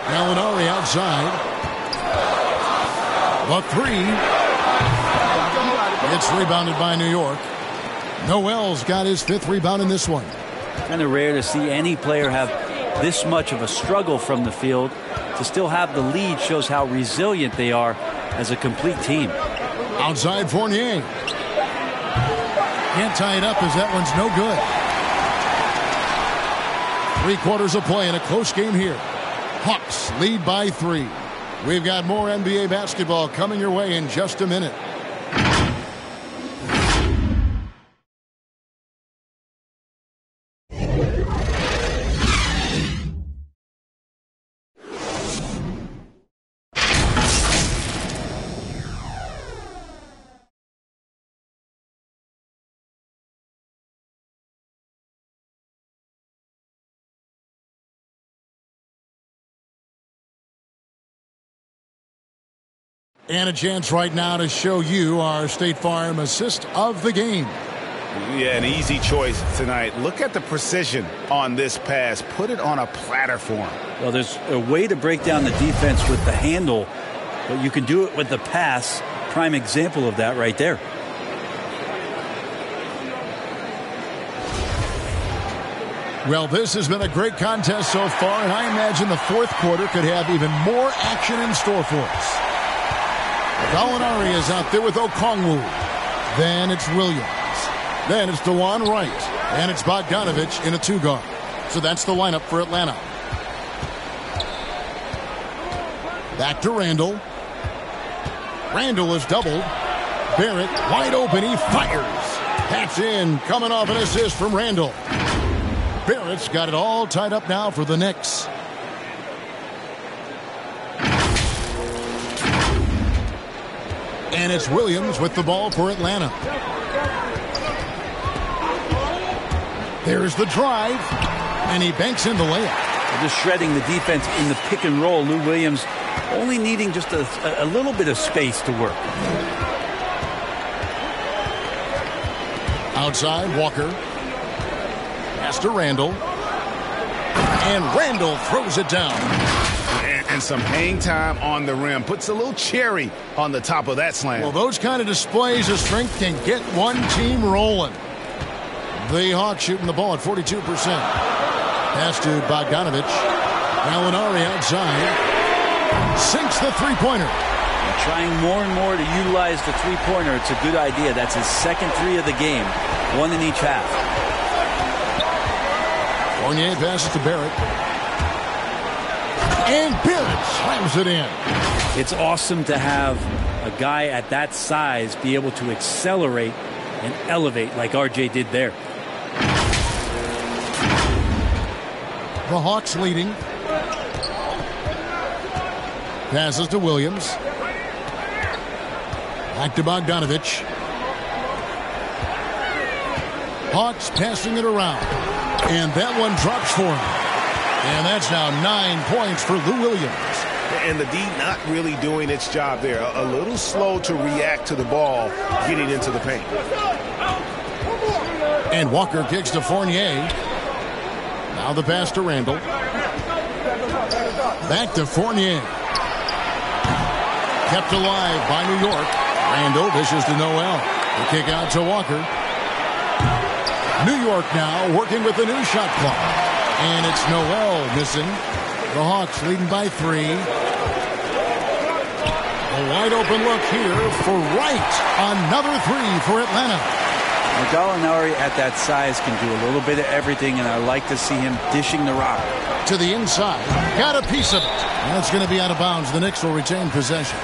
Gallinari outside. The three. It's rebounded by New York. Noel's got his 5th rebound in this one. Kind of rare to see any player have this much of a struggle from the field. To still have the lead shows how resilient they are as a complete team. Outside Fournier. Can't tie it up as that one's no good. 3/4 of play in a close game here. Hawks lead by 3. We've got more NBA basketball coming your way in just a minute. And a chance right now to show you our State Farm assist of the game. Yeah, an easy choice tonight. Look at the precision on this pass. Put it on a platter for him. Well, there's a way to break down the defense with the handle, but you can do it with the pass. Prime example of that right there. Well, this has been a great contest so far, and I imagine the 4th quarter could have even more action in store for us. Gallinari is out there with Okongwu. Then it's Williams. Then it's DeLon Wright. And it's Bogdanovich in a 2-guard. So that's the lineup for Atlanta. Back to Randall. Randall is doubled. Barrett wide open. He fires. That's in. Coming off an assist from Randall. Barrett's got it all tied up now for the Knicks. And it's Williams with the ball for Atlanta. There's the drive. And he banks in the layup. Just shredding the defense in the pick and roll. Lou Williams only needing just a little bit of space to work. Outside, Walker. Pass to Randall. And Randall throws it down. And some hang time on the rim. Puts a little cherry on the top of that slam. Well, those kind of displays of strength can get one team rolling. The Hawks shooting the ball at 42%. Pass to Bogdanovich. Gallinari outside. Sinks the three-pointer. Trying more and more to utilize the three-pointer. It's a good idea. That's his 2nd 3 of the game. 1 in each half. Fournier passes to Barrett. And Barrett slams it in. It's awesome to have a guy at that size be able to accelerate and elevate like RJ did there. The Hawks leading. Passes to Williams. Back to Bogdanovich. Hawks passing it around. And that one drops for him. And that's now 9 points for Lou Williams. And the D not really doing its job there. A little slow to react to the ball getting into the paint. And Walker kicks to Fournier. Now the pass to Randall. Back to Fournier. Kept alive by New York. Randall dishes to Noel. The kick out to Walker. New York now working with the new shot clock. And it's Noel missing. The Hawks leading by 3. A wide open look here for Wright. Another 3 for Atlanta. Gallinari at that size can do a little bit of everything, and I like to see him dishing the rock. To the inside. Got a piece of it. And it's going to be out of bounds. The Knicks will retain possession.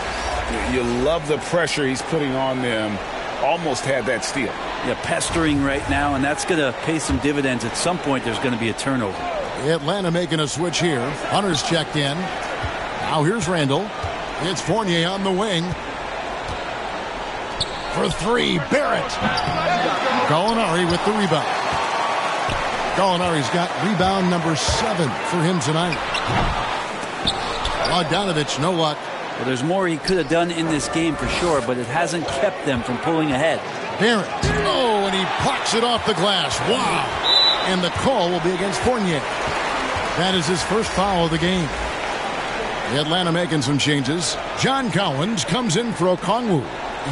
You love the pressure he's putting on them. Almost had that steal. Yeah, pestering right now, and that's going to pay some dividends. At some point, there's going to be a turnover. Atlanta making a switch here. Hunter's checked in. Now here's Randall. It's Fournier on the wing. For 3, Barrett. Gallinari with the rebound. Gallinari's got rebound number 7 for him tonight. Bogdanovich, no luck. Well, there's more he could have done in this game for sure, but it hasn't kept them from pulling ahead. Barrett. Oh, and he plucks it off the glass. Wow. and the call will be against Fournier. That is his first foul of the game. Atlanta making some changes. John Collins comes in for Okongwu.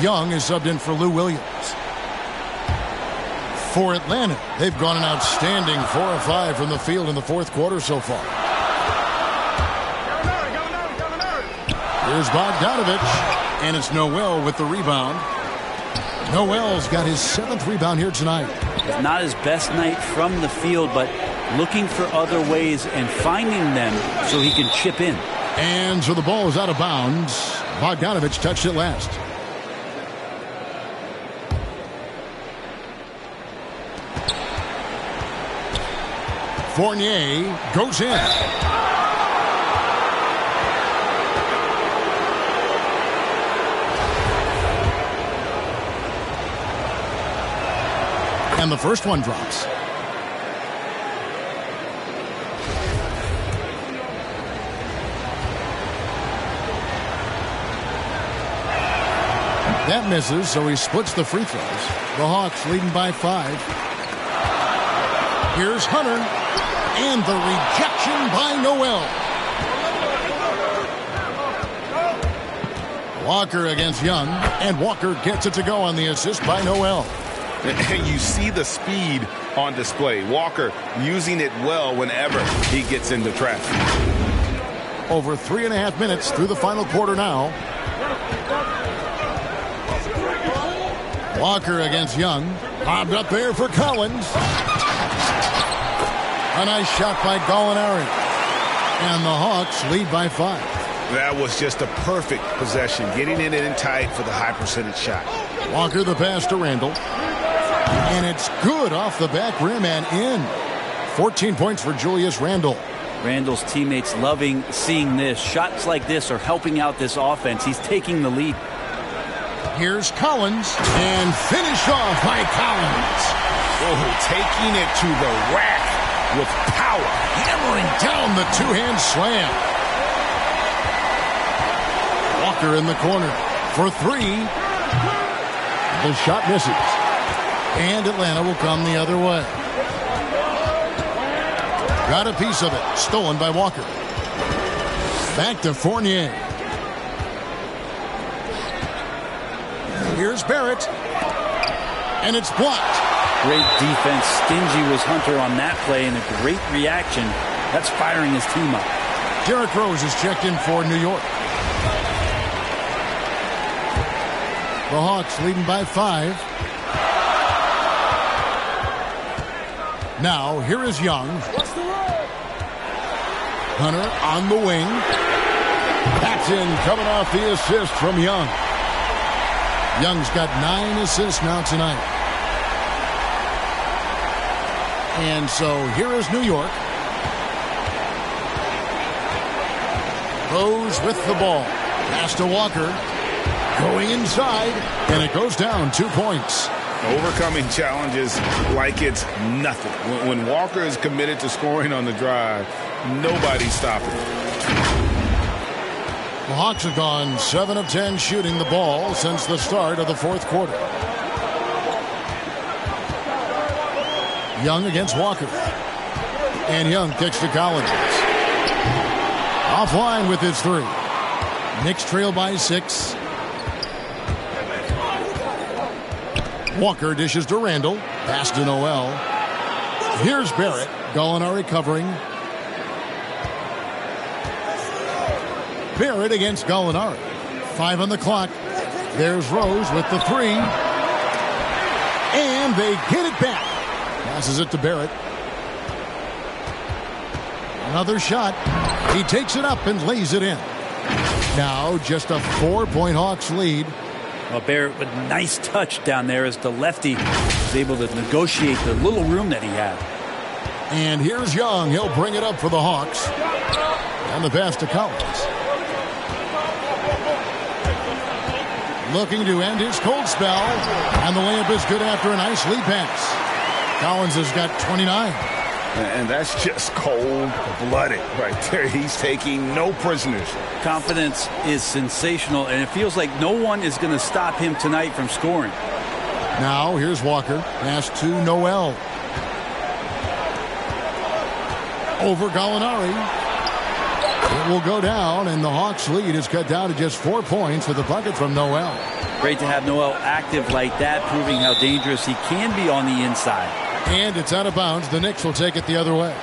Young is subbed in for Lou Williams. For Atlanta, they've gone an outstanding 4 of 5 from the field in the fourth quarter so far. Here's Bogdanovich, and it's Noel with the rebound. Noel's got his 7th rebound here tonight. Not his best night from the field, but looking for other ways and finding them so he can chip in. And so the ball is out of bounds. Bogdanovich touched it last. Fournier goes in. And the first one drops. That misses, so he splits the free throws. The Hawks leading by 5. Here's Hunter, and the rejection by Noel. Walker against Young, and Walker gets it to go on the assist by Noel. And you see the speed on display. Walker using it well whenever he gets into traffic. Over 3.5 minutes through the final quarter now. Walker against Young. Bobbed up there for Collins. A nice shot by Gallinari. And the Hawks lead by 5. That was just a perfect possession. Getting it in tight for the high percentage shot. Walker the pass to Randall. And it's good off the back rim and in. 14 points for Julius Randle. Randall's teammates loving seeing this. Shots like this are helping out this offense. He's taking the lead. Here's Collins, and finished off by Collins. Oh, taking it to the rack with power. Hammering down the two-hand slam. Walker in the corner for 3. The shot misses. And Atlanta will come the other way. Got a piece of it. Stolen by Walker. Back to Fournier. Here's Barrett. And it's blocked. Great defense. Stingy was Hunter on that play, and a great reaction. That's firing his team up. Derrick Rose is checked in for New York. The Hawks leading by 5. Now, here is Young. Hunter on the wing. That's in, coming off the assist from Young. Young's got 9 assists now tonight. And so here is New York. Rose with the ball. Pass to Walker. Going inside. And it goes down 2 points. Overcoming challenges like it's nothing. When Walker is committed to scoring on the drive, nobody's stopping him. The Hawks have gone 7 of 10 shooting the ball since the start of the fourth quarter. Young against Walker. And Young kicks to Collins. Offline with his 3. Knicks trail by 6. Walker dishes to Randall. Pass to Noel. Here's Barrett. Gallinari covering. Barrett against Gallinari. 5 on the clock. There's Rose with the 3. And they get it back. Passes it to Barrett. Another shot. He takes it up and lays it in. Now just a 4-point Hawks lead. Well, Barrett with nice touch down there as the lefty was able to negotiate the little room that he had. And here's Young. He'll bring it up for the Hawks. And the pass to Collins. Looking to end his cold spell. And the layup is good after a nice lead pass. Collins has got 29. And that's just cold-blooded right there. He's taking no prisoners. Confidence is sensational, and it feels like no one is going to stop him tonight from scoring. Now here's Walker. Pass to Noel. over Gallinari. It will go down, and the Hawks' lead is cut down to just 4 points with a bucket from Noel. Great to have Noel active like that, proving how dangerous he can be on the inside. And it's out of bounds. The Knicks will take it the other way.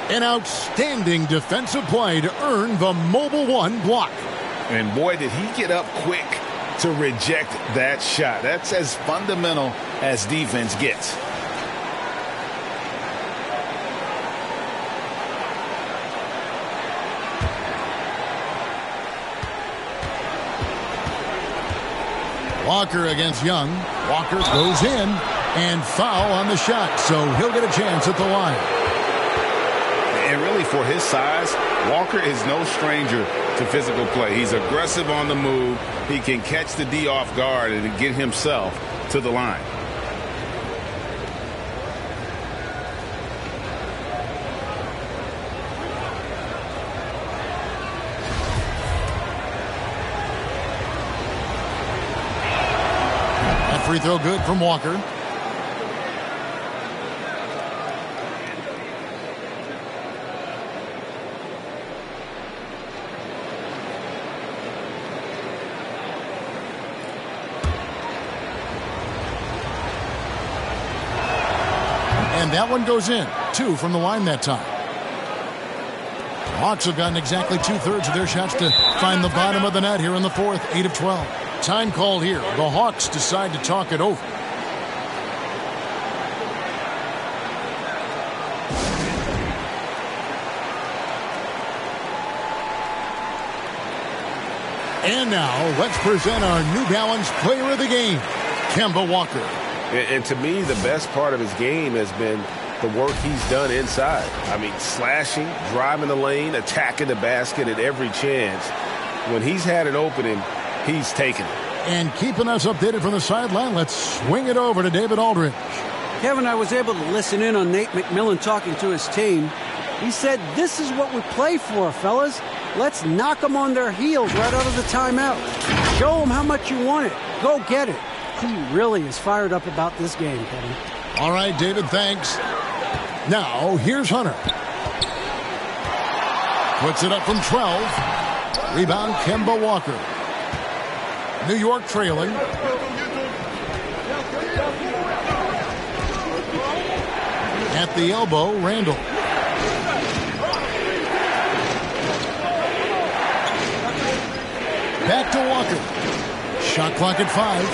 An outstanding defensive play to earn the Mobile One block. And boy, did he get up quick to reject that shot. That's as fundamental as defense gets. Walker against Young. Walker goes in and foul on the shot, so he'll get a chance at the line. And really, for his size, Walker is no stranger to physical play. He's aggressive on the move. He can catch the D off guard and get himself to the line. That free throw good from Walker. And that one goes in. 2 from the line that time. The Hawks have gotten exactly 2/3 of their shots to find the bottom of the net here in the fourth. 8 of 12. Time called here. The Hawks decide to talk it over. And now, let's present our New Balance Player of the Game, Kemba Walker. And to me, the best part of his game has been the work he's done inside. I mean, slashing, driving the lane, attacking the basket at every chance. When he's had an opening, he's taken it. And keeping us updated from the sideline, let's swing it over to David Aldridge. Kevin, I was able to listen in on Nate McMillan talking to his team. He said, this is what we play for, fellas. Let's knock them on their heels right out of the timeout. Show them how much you want it. Go get it. He really is fired up about this game, Kevin. All right, David, thanks. Now, here's Hunter. Puts it up from 12. Rebound, Kemba Walker. New York trailing. At the elbow, Randall. Back to Walker. Shot clock at 5.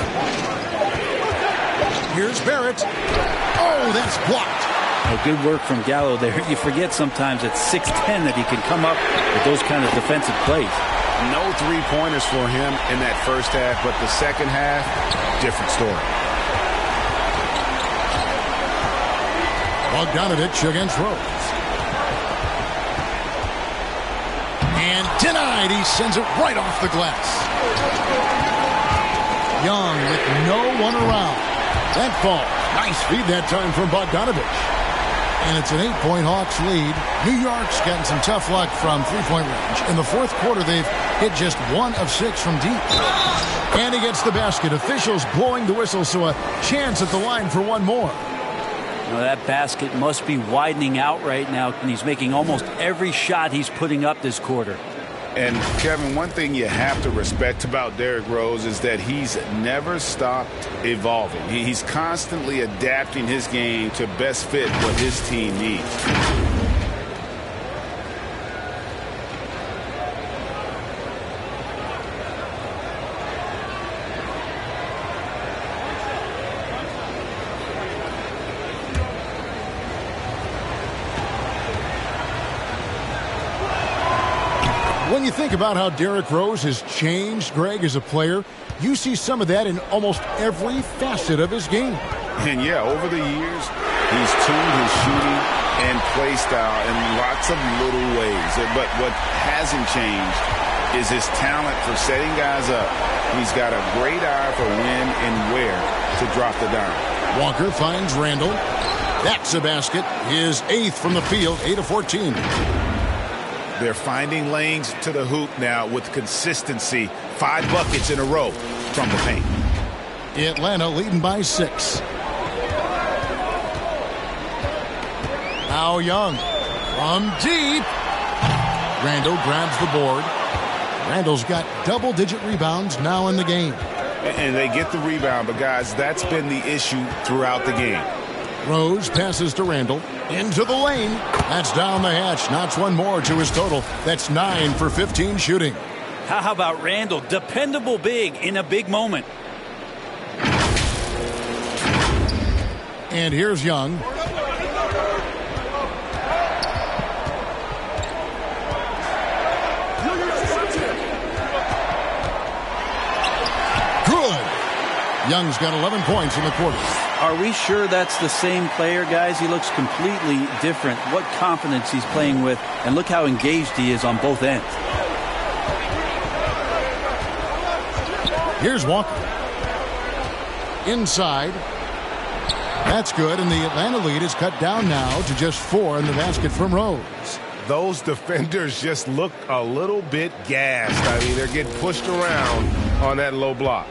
Here's Barrett. Oh, that's blocked. Oh, good work from Gallo there. You forget sometimes at 6'10" that he can come up with those kind of defensive plays. No three-pointers for him in that first half, but the second half, different story. Bogdanovich against Rose. And denied. He sends it right off the glass. Young with no one around. That ball. Nice feed that time from Bogdanovich. And it's an 8-point Hawks lead. New York's gotten some tough luck from three-point range. In the fourth quarter, they've hit just 1 of 6 from deep. And he gets the basket. Officials blowing the whistle, so a chance at the line for one more. Now that basket must be widening out right now, and he's making almost every shot he's putting up this quarter. And, Kevin, one thing you have to respect about Derrick Rose is that he's never stopped evolving. He's constantly adapting his game to best fit what his team needs. When you think about how Derrick Rose has changed, Greg, as a player, you see some of that in almost every facet of his game. And, yeah, over the years, he's tuned his shooting and play style in lots of little ways. But what hasn't changed is his talent for setting guys up. He's got a great eye for when and where to drop the dime. Walker finds Randall. That's a basket. His 8th from the field, 8 of 14. They're finding lanes to the hoop now with consistency. 5 buckets in a row from the paint. Atlanta leading by 6. Now Young From deep. Randall grabs the board. Randall's got double-digit rebounds now in the game. And they get the rebound, but, guys, that's been the issue throughout the game. Rose passes to Randall. Into the lane. That's down the hatch. Knocks one more to his total. That's 9 for 15 shooting. How about Randall? Dependable big in a big moment. And here's Young. Good. Young's got 11 points in the quarter. Are we sure that's the same player, guys? He looks completely different. What confidence he's playing with, and look how engaged he is on both ends. Here's Walker. Inside. That's good, and the Atlanta lead is cut down now to just 4 in the basket from Rose. Those defenders just look a little bit gassed. I mean, they're getting pushed around on that low block.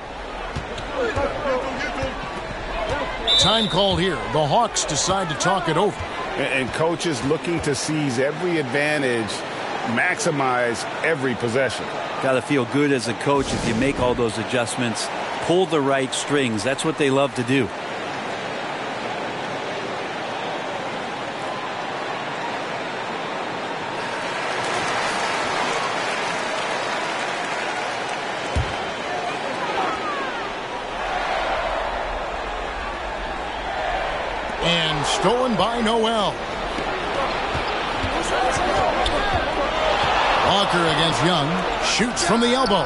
Time called here. The Hawks decide to talk it over. And coaches looking to seize every advantage, maximize every possession. Got to feel good as a coach if you make all those adjustments. Pull the right strings. That's what they love to do. And stolen by Noel. Walker against Young. Shoots from the elbow.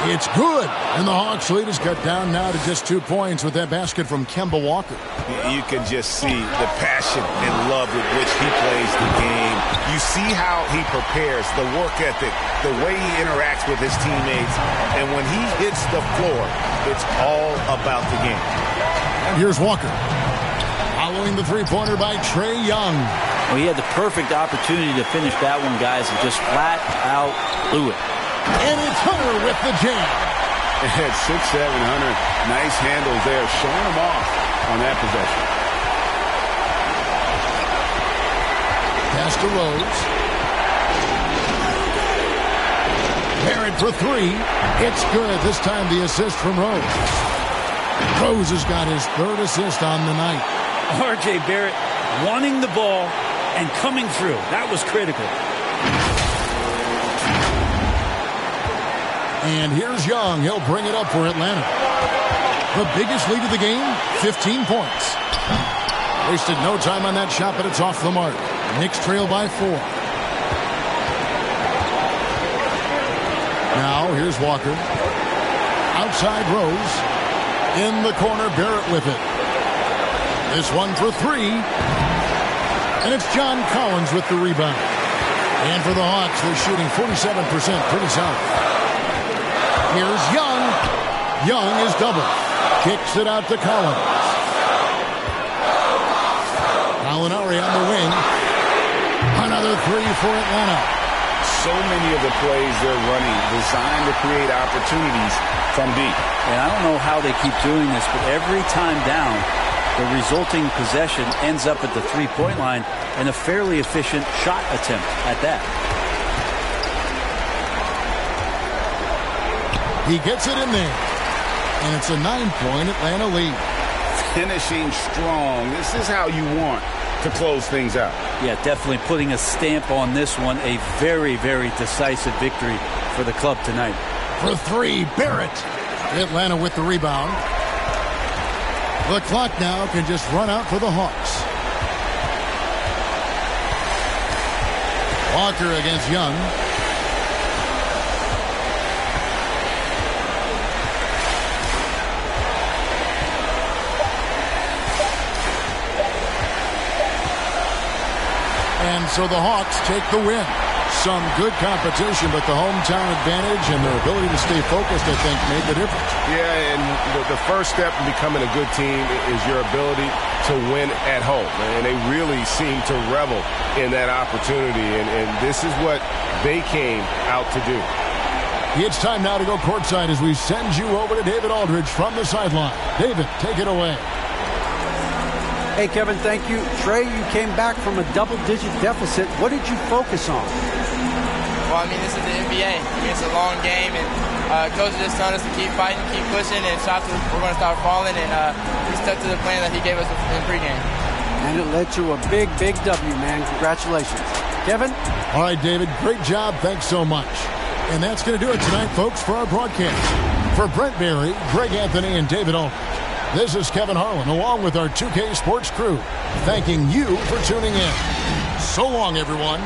It's good. And the Hawks lead is cut down now to just 2 points with that basket from Kemba Walker. You can just see the passion and love with which he plays the game. You see how he prepares, the work ethic, the way he interacts with his teammates. And when he hits the floor, it's all about the game. And here's Walker. Following the three-pointer by Trae Young. Well, he had the perfect opportunity to finish that one, guys, and just flat out blew it. And it's Hunter with the jam. At 6'7", Hunter, nice handles there, showing him off on that possession. Pass to Rose. Barrett for 3. It's good. This time the assist from Rose. Rose has got his 3rd assist on the night. R.J. Barrett wanting the ball and coming through. That was critical. And here's Young. He'll bring it up for Atlanta. The biggest lead of the game, 15 points. Wasted no time on that shot, but it's off the mark. Knicks trail by 4. Now, here's Walker. Outside Rose. In the corner, Barrett with it. This one for 3. And it's John Collins with the rebound. And for the Hawks, they're shooting 47%. Pretty solid. Here's Young. Young is double. Kicks it out to Collins. Gallinari on the wing. Another 3 for Atlanta. So many of the plays they're running designed to create opportunities from deep. And I don't know how they keep doing this, but every time down, the resulting possession ends up at the three-point line and a fairly efficient shot attempt at that. He gets it in there. And it's a 9-point Atlanta lead. Finishing strong. This is how you want to close things out. Yeah, definitely putting a stamp on this one. A very, very decisive victory for the club tonight. For 3, Barrett. Atlanta with the rebound. The clock now can just run out for the Hawks. Walker against Young. And so the Hawks take the win. Some good competition, but the hometown advantage and their ability to stay focused, I think, made the difference. Yeah, and the first step in becoming a good team is your ability to win at home. And they really seem to revel in that opportunity, and this is what they came out to do. It's time now to go courtside as we send you over to David Aldridge from the sideline. David, take it away. Hey, Kevin, thank you. Trey, you came back from a double-digit deficit. What did you focus on? Well, I mean, this is the NBA. It's a long game, and Coach just told us to keep fighting, keep pushing, and shots we're going to start falling, and we stuck to the plan that he gave us in pregame. And it led to a big, big W, man. Congratulations. Kevin? All right, David, great job. Thanks so much. And that's going to do it tonight, folks, for our broadcast. For Brent Barry, Greg Anthony, and David Aldridge, this is Kevin Harlan, along with our 2K Sports crew, thanking you for tuning in. So long, everyone.